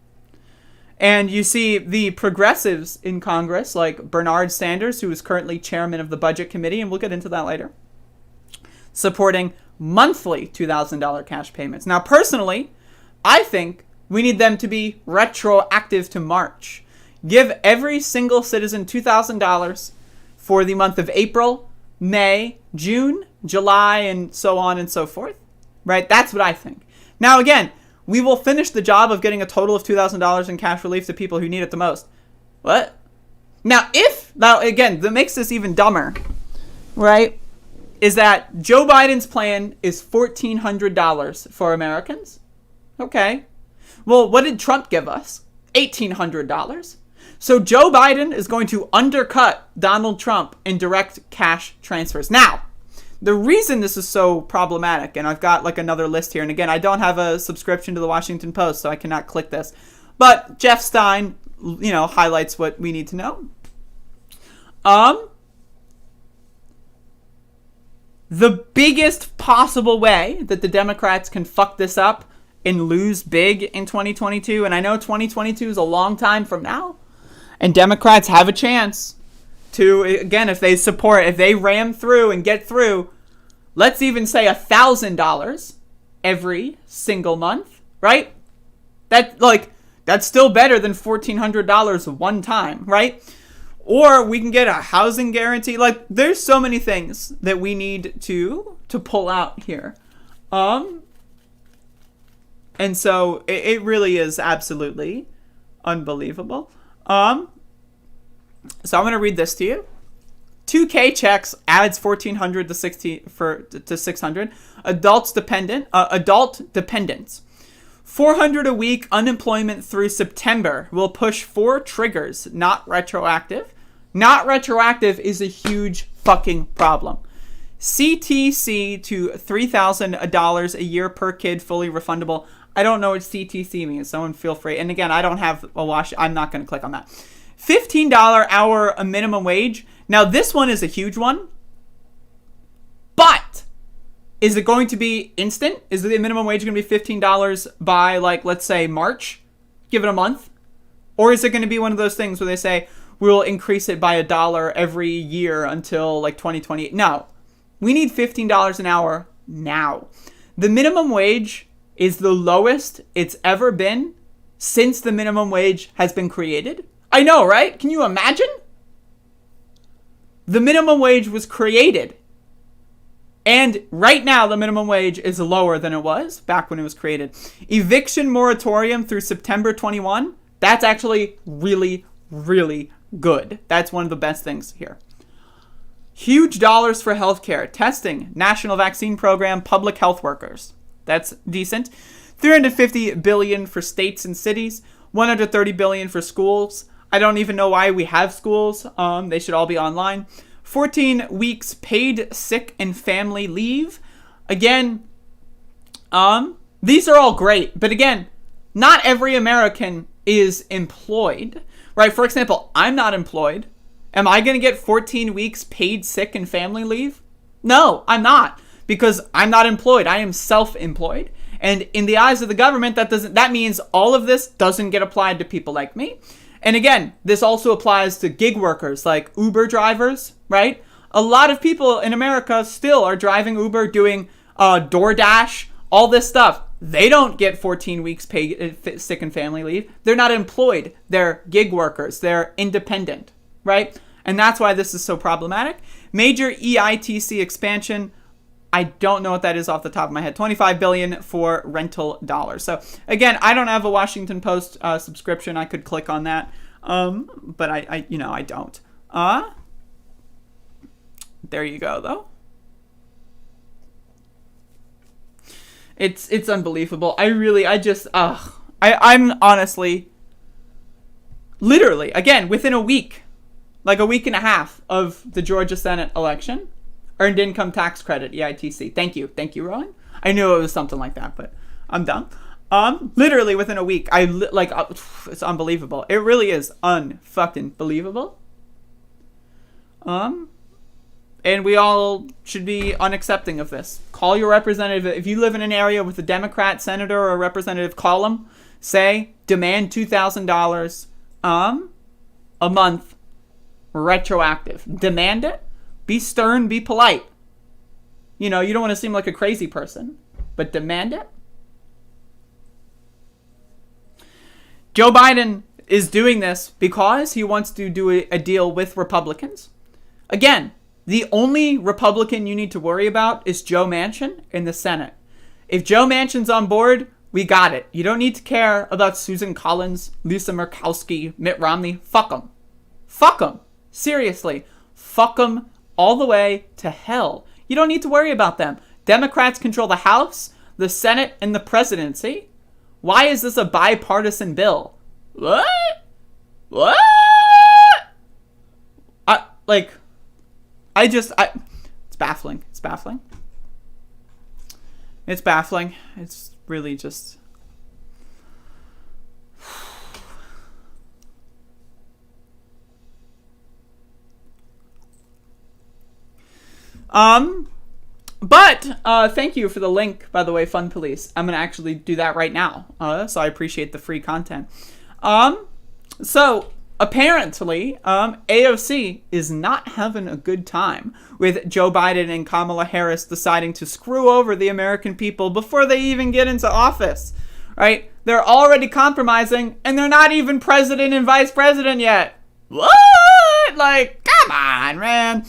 And you see the progressives in Congress, like Bernard Sanders, who is currently chairman of the Budget Committee, and we'll get into that later, supporting monthly $2,000 cash payments. Now, personally, I think we need them to be retroactive to March. Give every single citizen $2,000 for the month of April, May, June, July, and so on and so forth. Right? That's what I think. Now, again, we will finish the job of getting a total of $2,000 in cash relief to people who need it the most. What? Now, again, that makes this even dumber, right, is that Joe Biden's plan is $1,400 for Americans. Okay. Well, what did Trump give us? $1,800. So Joe Biden is going to undercut Donald Trump in direct cash transfers. Now, the reason this is so problematic, and I've got like another list here, and again, I don't have a subscription to the Washington Post, so I cannot click this, but Jeff Stein, highlights what we need to know. The biggest possible way that the Democrats can fuck this up and lose big in 2022, and I know 2022 is a long time from now, and Democrats have a chance to, again, if they ram through and get through, let's even say $1,000 every single month, right? That's still better than $1,400 one time, right? Or we can get a housing guarantee. Like, there's so many things that we need to pull out here. And so it really is absolutely unbelievable. So I'm going to read this to you. 2K checks adds $1,400 to $600. Adult dependents. $400 a week unemployment through September will push 4 triggers, not retroactive. Not retroactive is a huge fucking problem. CTC to $3,000 a year per kid, fully refundable. I don't know what CTC means. Someone feel free. And again, I don't have a wash. I'm not going to click on that. $15 hour a minimum wage. Now, this one is a huge one. But is it going to be instant? Is the minimum wage going to be $15 by, let's say, March? Give it a month? Or is it going to be one of those things where they say, we'll increase it by $1 every year until, 2028? No. We need $15 an hour now. The minimum wage is the lowest it's ever been since the minimum wage has been created. I know, right? Can you imagine? The minimum wage was created. And right now, the minimum wage is lower than it was back when it was created. Eviction moratorium through September 21. That's actually really, really good. That's one of the best things here. Huge dollars for healthcare, testing, national vaccine program, public health workers. That's decent. $350 billion for states and cities, $130 billion for schools. I don't even know why we have schools. They should all be online. 14 weeks paid sick and family leave. Again, these are all great. But again, not every American is employed, right? For example, I'm not employed. Am I going to get 14 weeks paid sick and family leave? No, I'm not, because I'm not employed. I am self-employed. And in the eyes of the government, that means all of this doesn't get applied to people like me. And again, this also applies to gig workers like Uber drivers, right? A lot of people in America still are driving Uber, doing DoorDash, all this stuff. They don't get 14 weeks paid sick and family leave. They're not employed. They're gig workers. They're independent, right? And that's why this is so problematic. Major EITC expansion. I don't know what that is off the top of my head. $25 billion for rental dollars. So again, I don't have a Washington Post subscription. I could click on that, but I don't. There you go, though. It's unbelievable. I'm honestly, literally, again, within a week, like a week and a half of the Georgia Senate election, earned income tax credit, EITC. Thank you, Rowan. I knew it was something like that, but I'm dumb. Literally within a week, it's unbelievable. It really is unfucking believable. And we all should be unaccepting of this. Call your representative. If you live in an area with a Democrat senator or a representative, call them. Say, demand $2,000 a month retroactive. Demand it. Be stern, be polite. You don't want to seem like a crazy person, but demand it. Joe Biden is doing this because he wants to do a deal with Republicans. Again, the only Republican you need to worry about is Joe Manchin in the Senate. If Joe Manchin's on board, we got it. You don't need to care about Susan Collins, Lisa Murkowski, Mitt Romney. Fuck them. Fuck them. Seriously. Fuck them all the way to hell. You don't need to worry about them. Democrats control the House, the Senate, and the presidency. Why is this a bipartisan bill? What? It's baffling. It's baffling. It's baffling. It's really just... But thank you for the link, by the way, Fun Police. I'm going to actually do that right now. So I appreciate the free content. So apparently, AOC is not having a good time with Joe Biden and Kamala Harris deciding to screw over the American people before they even get into office, right? They're already compromising, and they're not even president and vice president yet. What? Like, come on, man.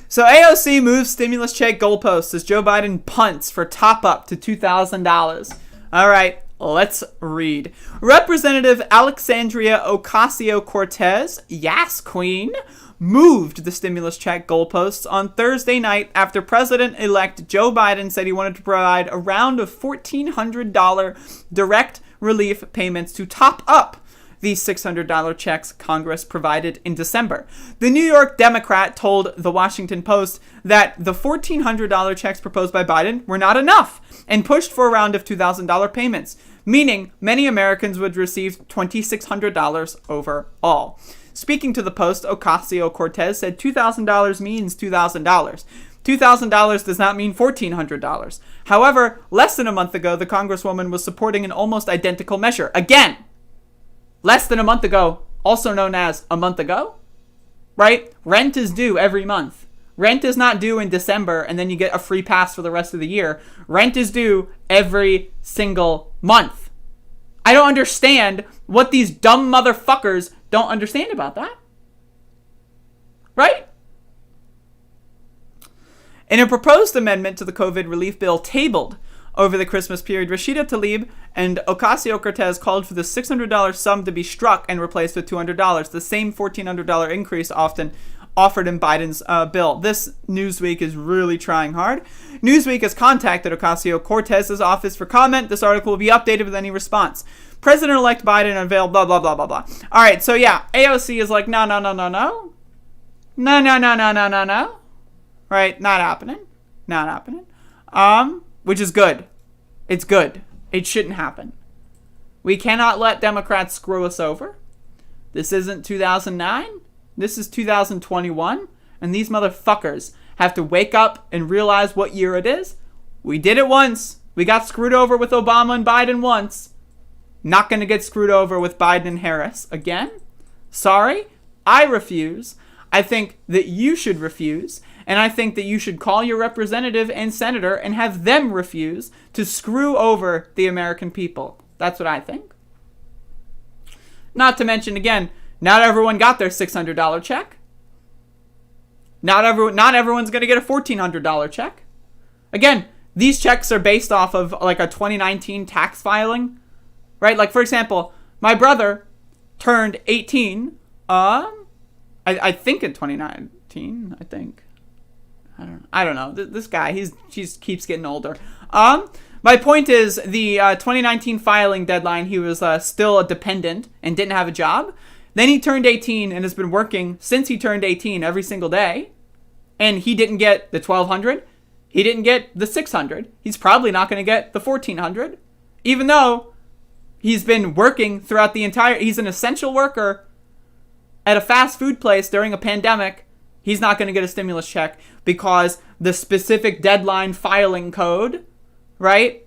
So AOC moves stimulus check goalposts as Joe Biden punts for top up to $2,000. All right, let's read. Representative Alexandria Ocasio-Cortez, yes, queen, moved the stimulus check goalposts on Thursday night after President-elect Joe Biden said he wanted to provide a round of $1,400 direct relief payments to top up the $600 checks Congress provided in December. The New York Democrat told The Washington Post that the $1,400 checks proposed by Biden were not enough and pushed for a round of $2,000 payments, meaning many Americans would receive $2,600 overall. Speaking to the Post, Ocasio-Cortez said $2,000 means $2,000. $2,000 does not mean $1,400. However, less than a month ago, the Congresswoman was supporting an almost identical measure. Again, less than a month ago, also known as a month ago, right? Rent is due every month. Rent is not due in December and then you get a free pass for the rest of the year. Rent is due every single month. I don't understand what these dumb motherfuckers don't understand about that. Right? In a proposed amendment to the COVID relief bill tabled over the Christmas period, Rashida Tlaib and Ocasio-Cortez called for the $600 sum to be struck and replaced with $200, the same $1,400 increase often offered in Biden's bill. This Newsweek is really trying hard. Newsweek has contacted Ocasio-Cortez's office for comment. This article will be updated with any response. President-elect Biden unveiled blah, blah, blah, blah, blah. All right, so yeah, AOC is like, no. No. Right, not happening. Which is good. It's good. It shouldn't happen. We cannot let Democrats screw us over. This isn't 2009. This is 2021. And these motherfuckers have to wake up and realize what year it is. We did it once. We got screwed over with Obama and Biden once. Not going to get screwed over with Biden and Harris again. Sorry. I refuse. I think that you should refuse, and I think that you should call your representative and senator and have them refuse to screw over the American people. That's what I think. Not to mention, again, not everyone got their $600 check. Not everyone's going to get a $1,400 check. Again, these checks are based off of like a 2019 tax filing, right? Like, for example, my brother turned 18 I think in 2019, I think. I don't know. This guy, he keeps getting older. My point is, the 2019 filing deadline, he was still a dependent and didn't have a job. Then he turned 18 and has been working since he turned 18 every single day. And he didn't get the $1,200. He didn't get the $600. He's probably not going to get the $1,400. Even though he's been working throughout the entire... He's an essential worker at a fast food place during a pandemic. He's not going to get a stimulus check because the specific deadline filing code, right,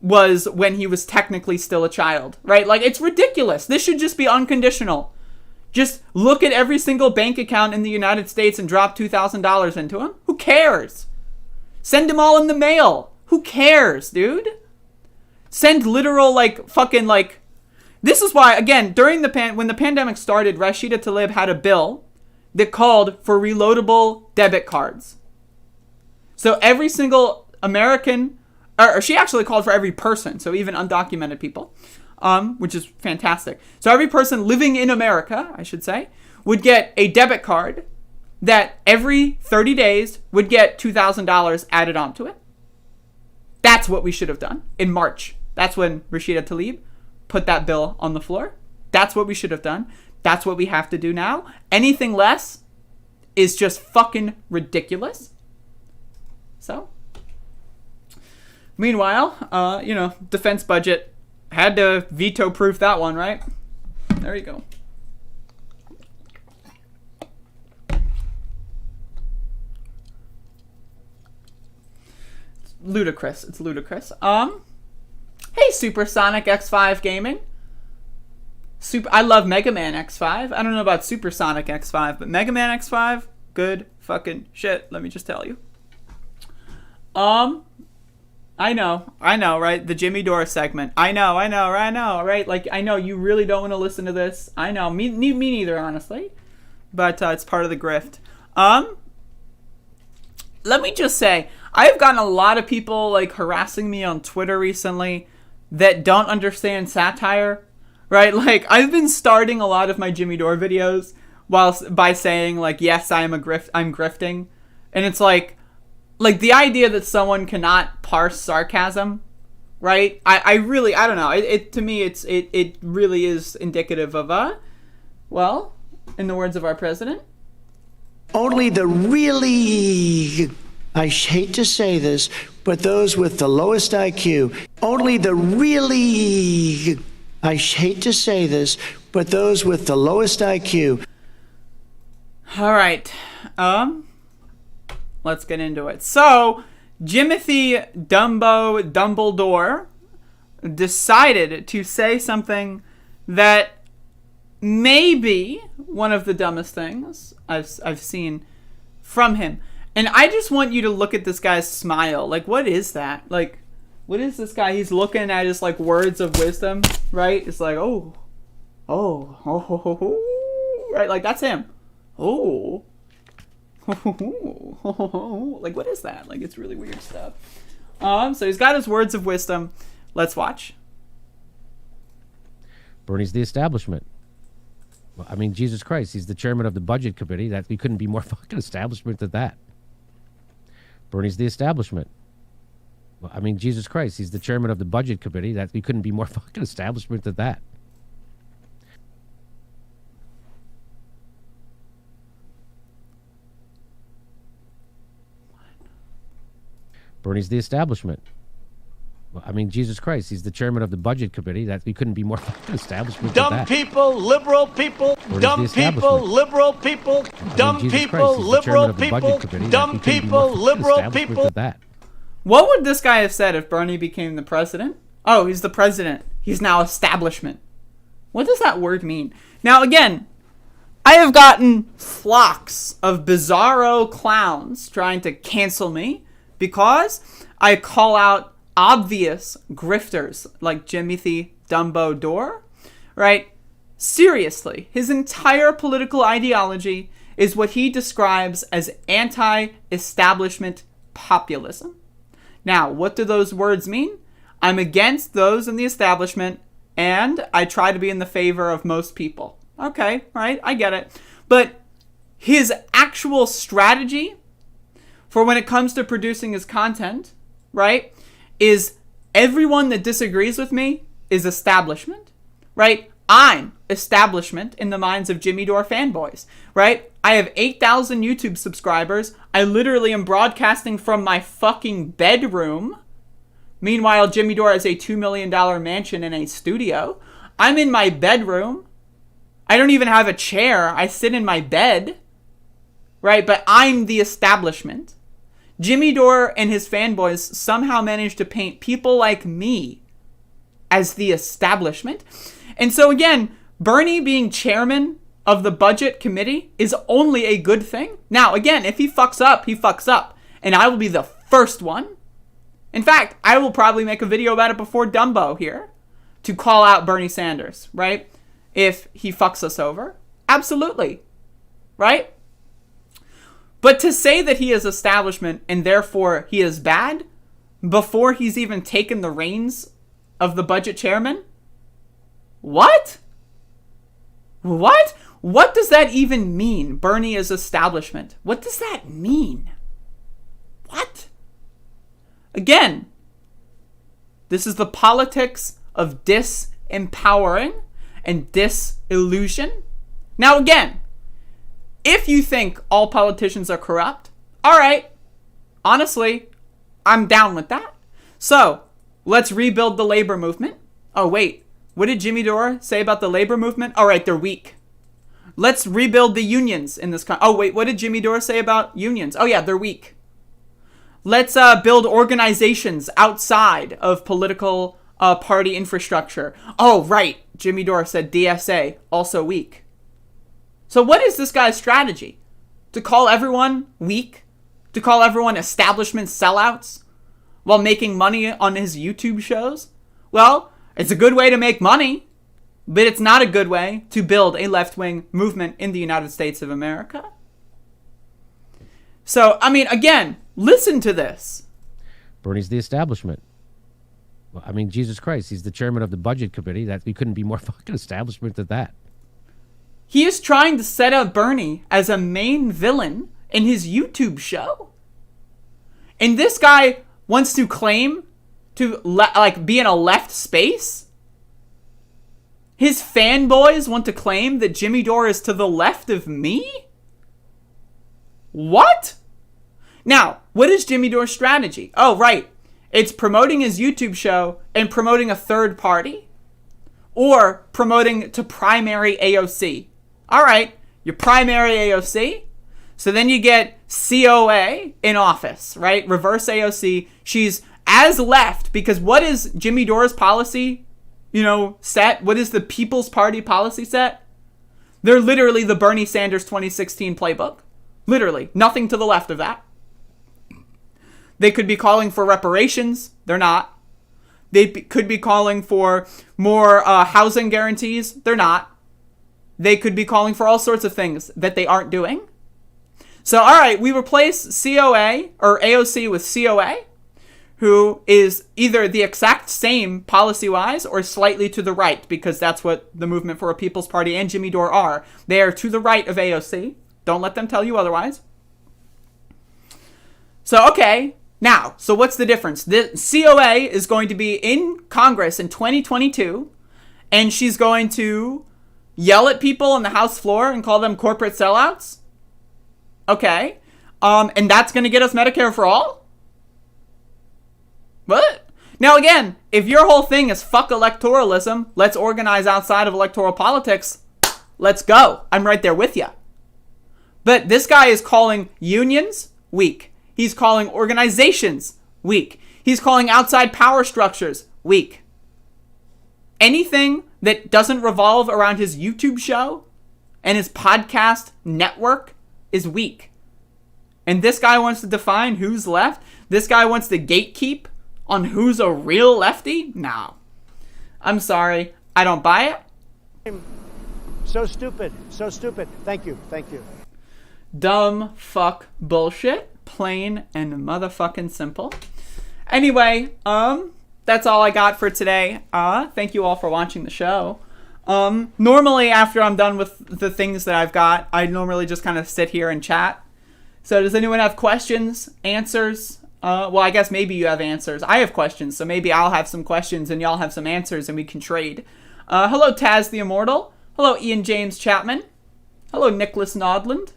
was when he was technically still a child, right? Like, it's ridiculous. This should just be unconditional. Just look at every single bank account in the United States and drop $2,000 into them. Who cares? Send them all in the mail. Who cares, dude? Send literal, like, fucking, like... This is why, again, during when the pandemic started, Rashida Tlaib had a bill that called for reloadable debit cards. So every single American, or she actually called for every person, so even undocumented people, which is fantastic. So every person living in America, I should say, would get a debit card that every 30 days would get $2,000 added onto it. That's what we should have done in March. That's when Rashida Tlaib put that bill on the floor. That's what we should have done. That's what we have to do now. Anything less is just fucking ridiculous. So, meanwhile, defense budget had to veto-proof that one, right? There you go. It's ludicrous. Hey, Supersonic X5 Gaming. I love Mega Man X5. I don't know about Supersonic X5, but Mega Man X5, good fucking shit, let me just tell you. I know, right? The Jimmy Dore segment. I know, right? Like, I know you really don't want to listen to this. I know, me neither, honestly. But it's part of the grift. Let me just say, I have gotten a lot of people, like, harassing me on Twitter recently that don't understand satire, right? Like, I've been starting a lot of my Jimmy Dore videos by saying, like, yes, I'm grifting. And it's like the idea that someone cannot parse sarcasm, right? I don't know. To me, it really is indicative of, well, in the words of our president, only the really, I hate to say this, but those with the lowest IQ, only the really, I hate to say this, but those with the lowest IQ. All right. Let's get into it. So, Jimothy Dumbledore decided to say something that may be one of the dumbest things I've seen from him. And I just want you to look at this guy's smile. Like, what is that? Like, what is this guy? He's looking at his, like, words of wisdom, right? It's like, oh, right? Like, that's him. Oh. Like, what is that? Like, it's really weird stuff. So he's got his words of wisdom. Let's watch. Bernie's the establishment. Well, I mean, Jesus Christ, he's the chairman of the budget committee. That we couldn't be more fucking establishment than that. Bernie's the establishment. Well, I mean, Jesus Christ, he's the chairman of the budget committee. That we couldn't be more fucking establishment than that. Bernie's the establishment. Well, I mean, Jesus Christ, he's the chairman of the budget committee. That we couldn't be more fucking establishment than that. Dumb people, liberal people, dumb people, liberal people, dumb people, liberal people, dumb people, liberal people. What would this guy have said if Bernie became the president? Oh, he's the president. He's now establishment. What does that word mean? Now, again, I have gotten flocks of bizarro clowns trying to cancel me because I call out obvious grifters like Jimothy Dumbo Dore, right? Seriously, his entire political ideology is what he describes as anti-establishment populism. Now, what do those words mean? I'm against those in the establishment, and I try to be in the favor of most people. Okay, right, I get it. But his actual strategy for when it comes to producing his content, right, is everyone that disagrees with me is establishment, right? I'm establishment in the minds of Jimmy Dore fanboys, right? I have 8,000 YouTube subscribers. I literally am broadcasting from my fucking bedroom. Meanwhile, Jimmy Dore has a $2 million mansion and a studio. I'm in my bedroom. I don't even have a chair. I sit in my bed, right? But I'm the establishment. Jimmy Dore and his fanboys somehow managed to paint people like me as the establishment. And so again, Bernie being chairman of the budget committee is only a good thing. Now, again, if he fucks up, he fucks up. And I will be the first one. In fact, I will probably make a video about it before Dumbo here to call out Bernie Sanders, right? If he fucks us over. Absolutely. Right? But to say that he is establishment and therefore he is bad before he's even taken the reins of the budget chairman? What? What? What does that even mean? Bernie is establishment. What does that mean? What? Again, this is the politics of disempowering and disillusion. Now again, if you think all politicians are corrupt, all right, honestly, I'm down with that. So, let's rebuild the labor movement. Oh, wait, what did Jimmy Dore say about the labor movement? All right, they're weak. Let's rebuild the unions in this country. Oh, wait, what did Jimmy Dore say about unions? Oh, yeah, they're weak. Let's build organizations outside of political party infrastructure. Oh, right, Jimmy Dore said DSA, also weak. So what is this guy's strategy? To call everyone weak? To call everyone establishment sellouts? While making money on his YouTube shows? Well, it's a good way to make money, but it's not a good way to build a left-wing movement in the United States of America. So, I mean, again, listen to this. Bernie's the establishment. Well, I mean, Jesus Christ, he's the chairman of the budget committee. That we couldn't be more fucking establishment than that. He is trying to set up Bernie as a main villain in his YouTube show. And this guy wants to claim to be in a left space? His fanboys want to claim that Jimmy Dore is to the left of me? What? Now, what is Jimmy Dore's strategy? Oh, right. It's promoting his YouTube show and promoting a third party? Or promoting to primary AOC? All right, your primary AOC. So then you get COA in office, right? Reverse AOC. She's as left because what is Jimmy Dore's policy, set? What is the People's Party policy set? They're literally the Bernie Sanders 2016 playbook. Literally, nothing to the left of that. They could be calling for reparations. They're not. They could be calling for more housing guarantees. They're not. They could be calling for all sorts of things that they aren't doing. So, all right, we replace COA or AOC with COA, who is either the exact same policy-wise or slightly to the right, because that's what the Movement for a People's Party and Jimmy Dore are. They are to the right of AOC. Don't let them tell you otherwise. So, okay, now, so what's the difference? The COA is going to be in Congress in 2022, and she's going to yell at people on the House floor and call them corporate sellouts? Okay. And that's going to get us Medicare for all? What? Now, again, if your whole thing is fuck electoralism, let's organize outside of electoral politics, let's go. I'm right there with you. But this guy is calling unions weak. He's calling organizations weak. He's calling outside power structures weak. Anything that doesn't revolve around his YouTube show and his podcast network is weak. And this guy wants to define who's left. This guy wants to gatekeep on who's a real lefty. No. I'm sorry. I don't buy it. So stupid. So stupid. Thank you. Thank you. Dumb fuck bullshit. Plain and motherfucking simple. Anyway, that's all I got for today. Thank you all for watching the show. Normally after I'm done with the things that I've got, I normally just kind of sit here and chat. So does anyone have questions, answers? Well, I guess maybe you have answers. I have questions, so maybe I'll have some questions and y'all have some answers and we can trade. Hello, Taz the Immortal. Hello, Ian James Chapman. Hello, Nicholas Nodland.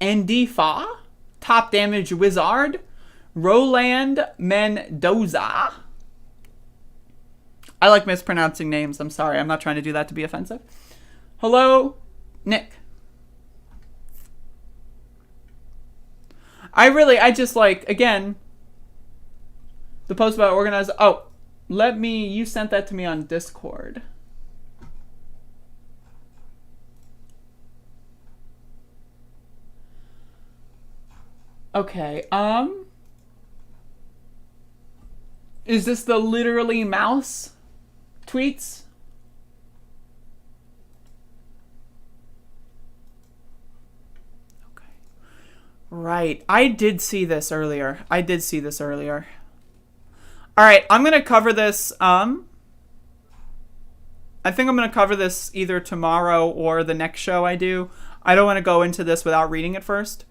Andifa, Top Damage Wizard, Roland Mendoza. I like mispronouncing names. I'm sorry. I'm not trying to do that to be offensive. Hello, Nick. I just like, again, the post about organized. Oh, you sent that to me on Discord. Okay, is this the literally mouse tweets? Okay. Right, I did see this earlier. Alright, I'm gonna cover this, I think I'm gonna cover this either tomorrow or the next show I do. I don't want to go into this without reading it first.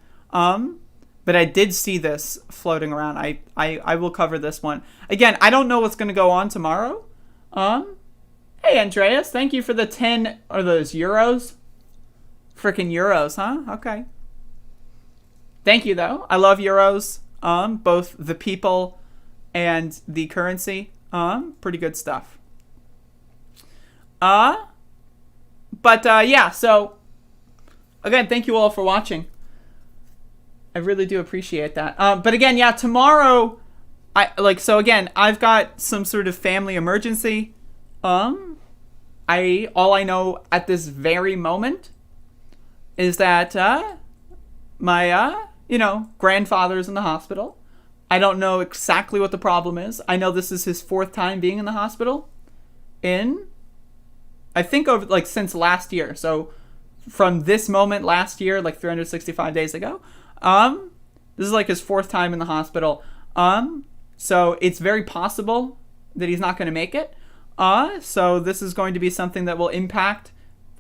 But I did see this floating around. I will cover this one. Again, I don't know what's going to go on tomorrow. Hey, Andreas, thank you for the 10, are those euros? Frickin' euros, huh? Okay. Thank you, though. I love euros. Both the people and the currency. Pretty good stuff. Yeah, so, again, thank you all for watching. I really do appreciate that. But again, yeah, tomorrow, I've got some sort of family emergency. All I know at this very moment is that, my, grandfather's in the hospital. I don't know exactly what the problem is. I know this is his 4th time being in the hospital I think since last year. So from this moment last year, 365 days ago, this is his 4th time in the hospital. So it's very possible that he's not going to make it. So this is going to be something that will impact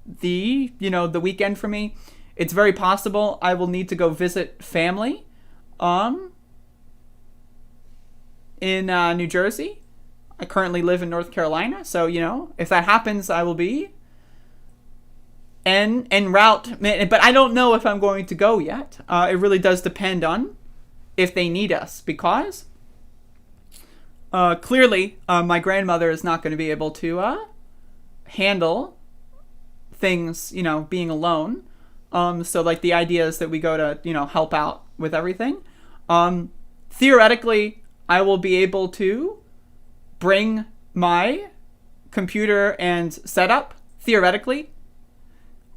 the weekend for me. It's very possible I will need to go visit family, in, New Jersey. I currently live in North Carolina. So, if that happens, I will be en route, but I don't know if I'm going to go yet. It really does depend on if they need us, because clearly my grandmother is not going to be able to handle things, being alone. So the idea is that we go to, help out with everything. Theoretically, I will be able to bring my computer and setup, theoretically.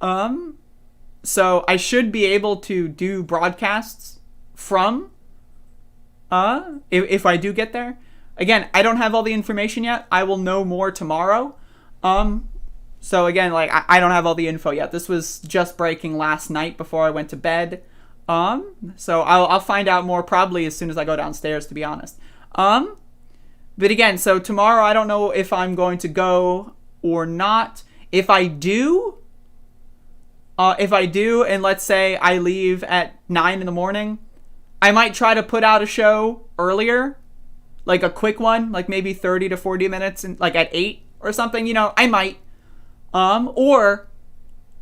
So I should be able to do broadcasts from, if I do get there. Again, I don't have all the information yet. I will know more tomorrow. So again, like, I don't have all the info yet. This was just breaking last night before I went to bed. So I'll find out more probably as soon as I go downstairs, to be honest. But again, so tomorrow I don't know if I'm going to go or not. If I do, and let's say I leave at 9 in the morning, I might try to put out a show earlier, like a quick one, like maybe 30 to 40 minutes, and like at 8 or something, you know, I might. Or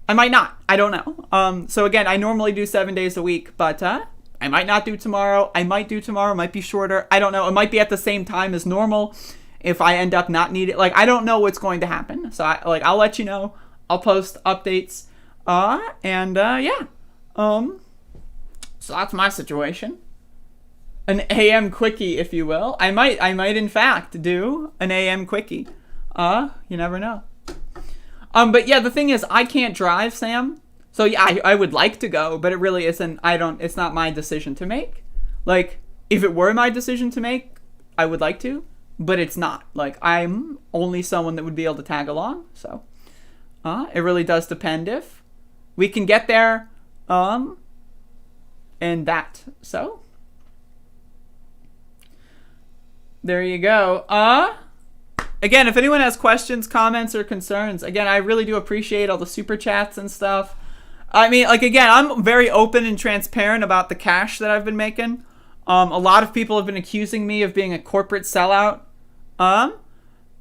I might not. I don't know. So again, I normally do 7 days a week, but I might not do tomorrow. I might do tomorrow. It might be shorter. I don't know. It might be at the same time as normal if I end up not needing. Like, I don't know what's going to happen. So I'll let you know. I'll post updates. Yeah. So that's my situation. An AM quickie, if you will. I might in fact do an AM quickie. You never know. But yeah, the thing is, I can't drive, Sam. So yeah, I would like to go, but it really isn't. It's not my decision to make. Like, if it were my decision to make, I would like to, but it's not. Like, I'm only someone that would be able to tag along. So, it really does depend if we can get there, and that. So, there you go. Again, if anyone has questions, comments, or concerns, again, I really do appreciate all the super chats and stuff. I mean, like, again, I'm very open and transparent about the cash that I've been making. A lot of people have been accusing me of being a corporate sellout. But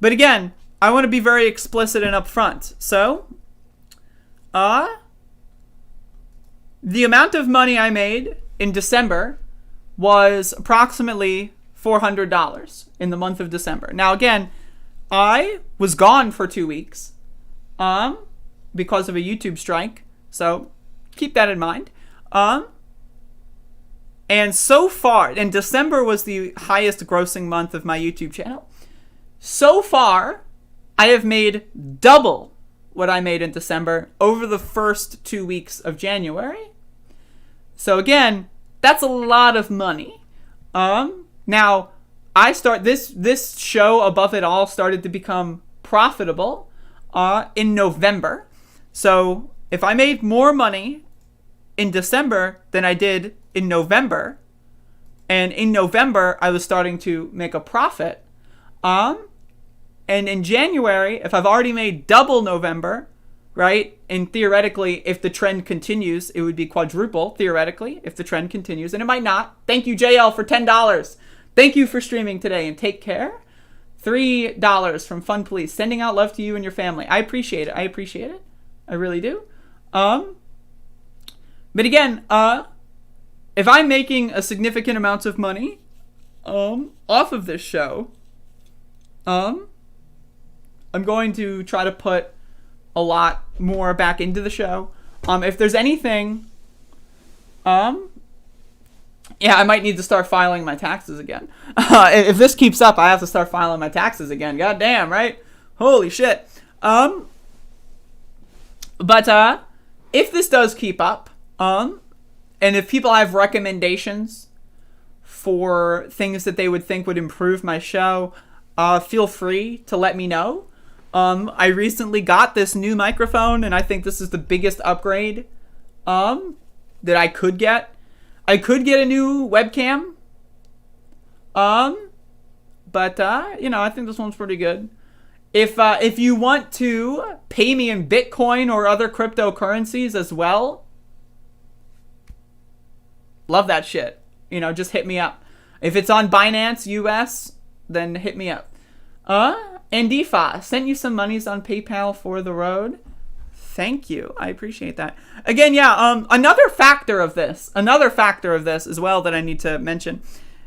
again, I want to be very explicit and upfront. So, the amount of money I made in December was approximately $400 in the month of December. Now, again, I was gone for 2 weeks because of a YouTube strike. So keep that in mind. And so far, and December was the highest grossing month of my YouTube channel. So far, I have made double what I made in December over the first 2 weeks of January. So again, that's a lot of money. Now, this show, Above It All, started to become profitable in November. So if I made more money in December than I did in November, and in November I was starting to make a profit, and in January, if I've already made double November, right, and theoretically, if the trend continues, it would be quadruple, theoretically, if the trend continues, and it might not. Thank you, JL, for $10. Thank you for streaming today, and take care. $3 from Fun Police, sending out love to you and your family. I appreciate it. I really do. But again, if I'm making a significant amount of money, off of this show, I'm going to try to put a lot more back into the show. If there's anything, yeah, I might need to start filing my taxes again. If this keeps up, I have to start filing my taxes again. God damn, right? Holy shit. But if this does keep up, and if people have recommendations for things that they would think would improve my show, feel free to let me know. I recently got this new microphone, and I think this is the biggest upgrade that I could get. I could get a new webcam, but I think this one's pretty good. If you want to pay me in Bitcoin or other cryptocurrencies as well, love that shit. Just hit me up. If it's on Binance US, then hit me up. Andifa, sent you some monies on PayPal for the road. Thank you. I appreciate that. Again, yeah, another factor of this as well that I need to mention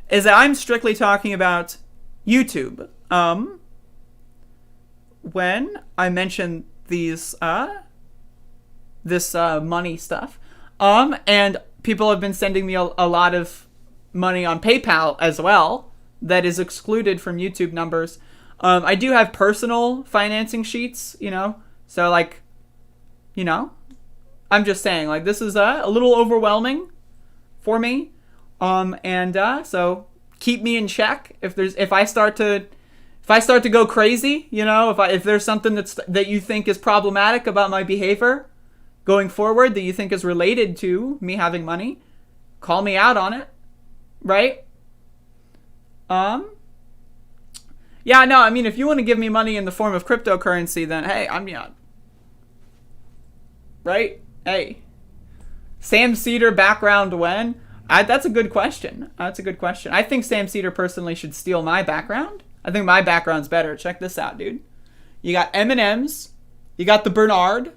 is that I'm strictly talking about YouTube. When I mention these, this money stuff, and people have been sending me a lot of money on PayPal as well, that is excluded from YouTube numbers. I do have personal financing sheets, you know, so like, you know, I'm just saying, like, this is a little overwhelming for me, so keep me in check if I start to go crazy, you know, if there's something that you think is problematic about my behavior going forward that you think is related to me having money, call me out on it, right? Yeah, no, I mean, if you want to give me money in the form of cryptocurrency, then hey, I'm not. Right? Hey. Sam Cedar background when? That's a good question. That's a good question. I think Sam Cedar personally should steal my background. I think my background's better. Check this out, dude. You got M&M's. You got the Bernard.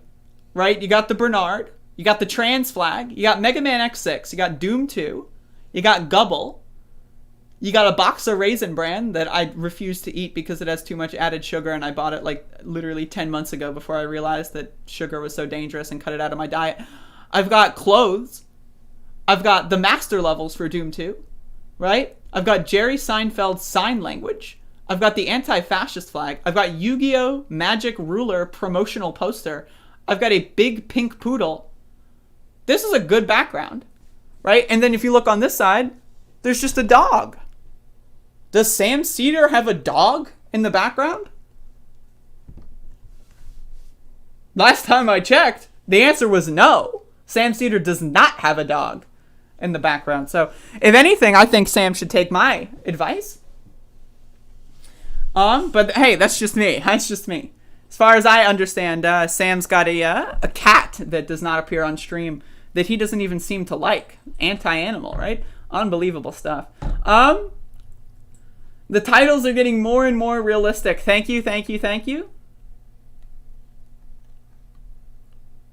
Right? You got the Bernard. You got the trans flag. You got Mega Man X6. You got Doom 2. You got Gubble. You got a box of Raisin Bran that I refuse to eat because it has too much added sugar, and I bought it like literally 10 months ago before I realized that sugar was so dangerous and cut it out of my diet. I've got clothes. I've got the master levels for Doom 2, right? I've got Jerry Seinfeld's sign language. I've got the anti-fascist flag. I've got Yu-Gi-Oh! Magic Ruler promotional poster. I've got a big pink poodle. This is a good background, right? And then if you look on this side, there's just a dog. Does Sam Cedar have a dog in the background? Last time I checked, the answer was no. Sam Cedar does not have a dog in the background. So, if anything, I think Sam should take my advice. But hey, that's just me. That's just me. As far as I understand, Sam's got a cat that does not appear on stream that he doesn't even seem to like. Anti-animal, right? Unbelievable stuff. The titles are getting more and more realistic. Thank you, thank you, thank you.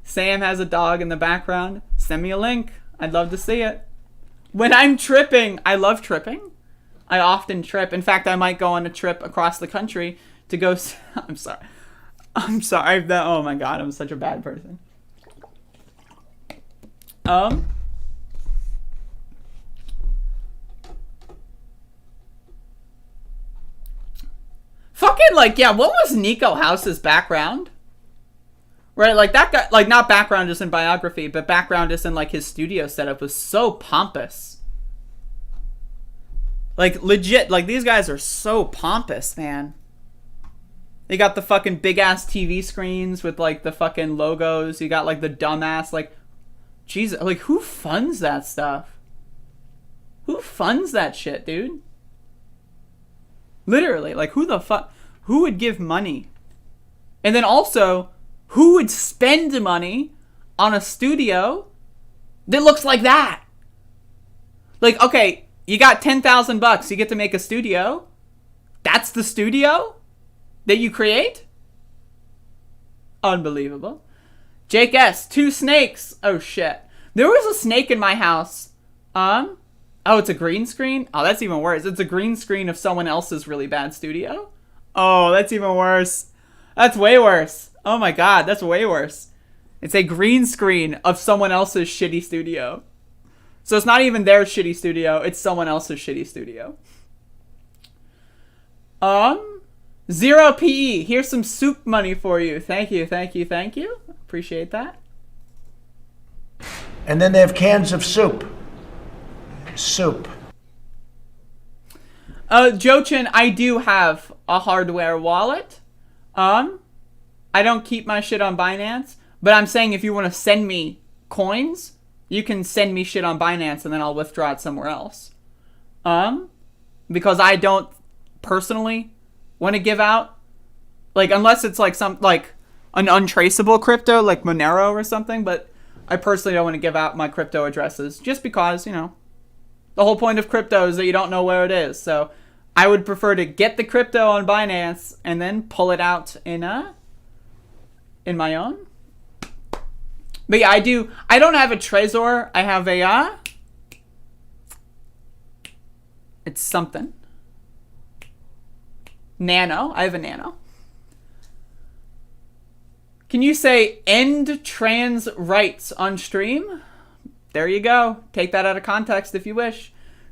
Sam has a dog in the background. Send me a link. I'd love to see it. When I'm tripping, I love tripping. I often trip. In fact, I might go on a trip across the country to go... I'm sorry. I'm sorry. Oh my God, I'm such a bad person. Fucking, like, yeah, what was Nico House's background? Right, like, that guy, like, not background just in biography, but background just in, like, his studio setup was so pompous. Like, legit, like, these guys are so pompous, man. They got the fucking big-ass TV screens with, like, the fucking logos. You got, like, the dumbass, like, Jesus, like, who funds that stuff? Who funds that shit, dude? Literally, like, who the fuck, who would give money? And then also, who would spend money on a studio that looks like that? Like, okay, you got $10,000, you get to make a studio. That's the studio that you create? Unbelievable. Jake S., 2 snakes. Oh, shit. There was a snake in my house. Oh, it's a green screen? Oh, that's even worse. It's a green screen of someone else's really bad studio? Oh, that's even worse. That's way worse. Oh my God, that's way worse. It's a green screen of someone else's shitty studio. So it's not even their shitty studio, it's someone else's shitty studio. 0 PE. Here's some soup money for you. Thank you, thank you, thank you. Appreciate that. And then they have cans of soup. Soup. Jochin, I do have a hardware wallet. I don't keep my shit on Binance, but I'm saying if you want to send me coins, you can send me shit on Binance and then I'll withdraw it somewhere else. Because I don't personally want to give out, like, unless it's like some, like, an untraceable crypto, like Monero or something, but I personally don't want to give out my crypto addresses just because, you know, the whole point of crypto is that you don't know where it is. So I would prefer to get the crypto on Binance and then pull it out in my own. But yeah, I don't have a Trezor. I have a, it's something. Nano. I have a Nano. Can you say end trans rights on stream? There you go. Take that out of context if you wish.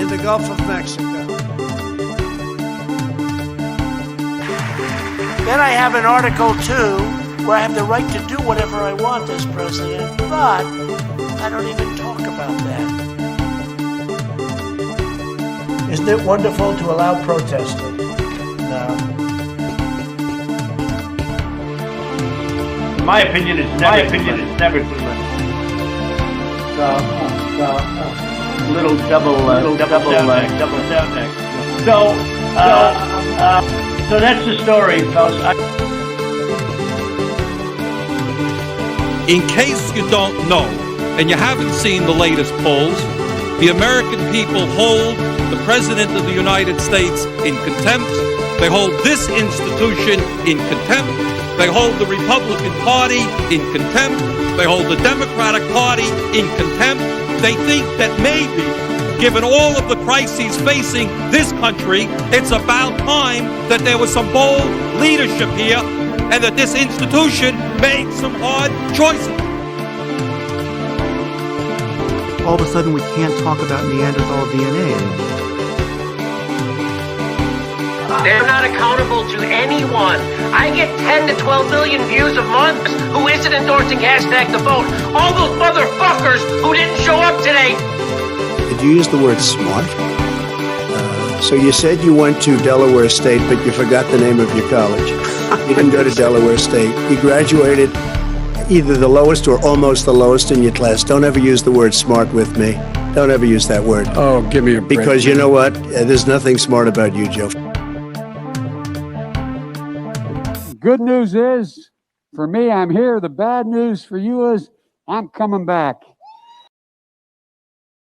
in the Gulf of Mexico. Then I have an Article 2 where I have the right to do whatever I want as president, but I don't even talk about that. Isn't it wonderful to allow protesting? No. In my opinion, it's never too late. Little double sound neck. So that's the story, folks. In case you don't know, and you haven't seen the latest polls, the American people hold the President of the United States in contempt. They hold this institution in contempt. They hold the Republican Party in contempt. They hold the Democratic Party in contempt. They think that maybe, given all of the crises facing this country, it's about time that there was some bold leadership here and that this institution made some hard choices. All of a sudden we can't talk about Neanderthal DNA anymore. They're not accountable to anyone. I get 10 to 12 million views a month. Who isn't endorsing hashtag the vote? All those motherfuckers who didn't show up today. Did you use the word smart? So you said you went to Delaware State, but you forgot the name of your college. You didn't go to Delaware State. You graduated either the lowest or almost the lowest in your class. Don't ever use the word smart with me. Don't ever use that word. Oh, give me a break. Because you know what? There's nothing smart about you, Joe. Good news is, for me, I'm here. The bad news for you is, I'm coming back.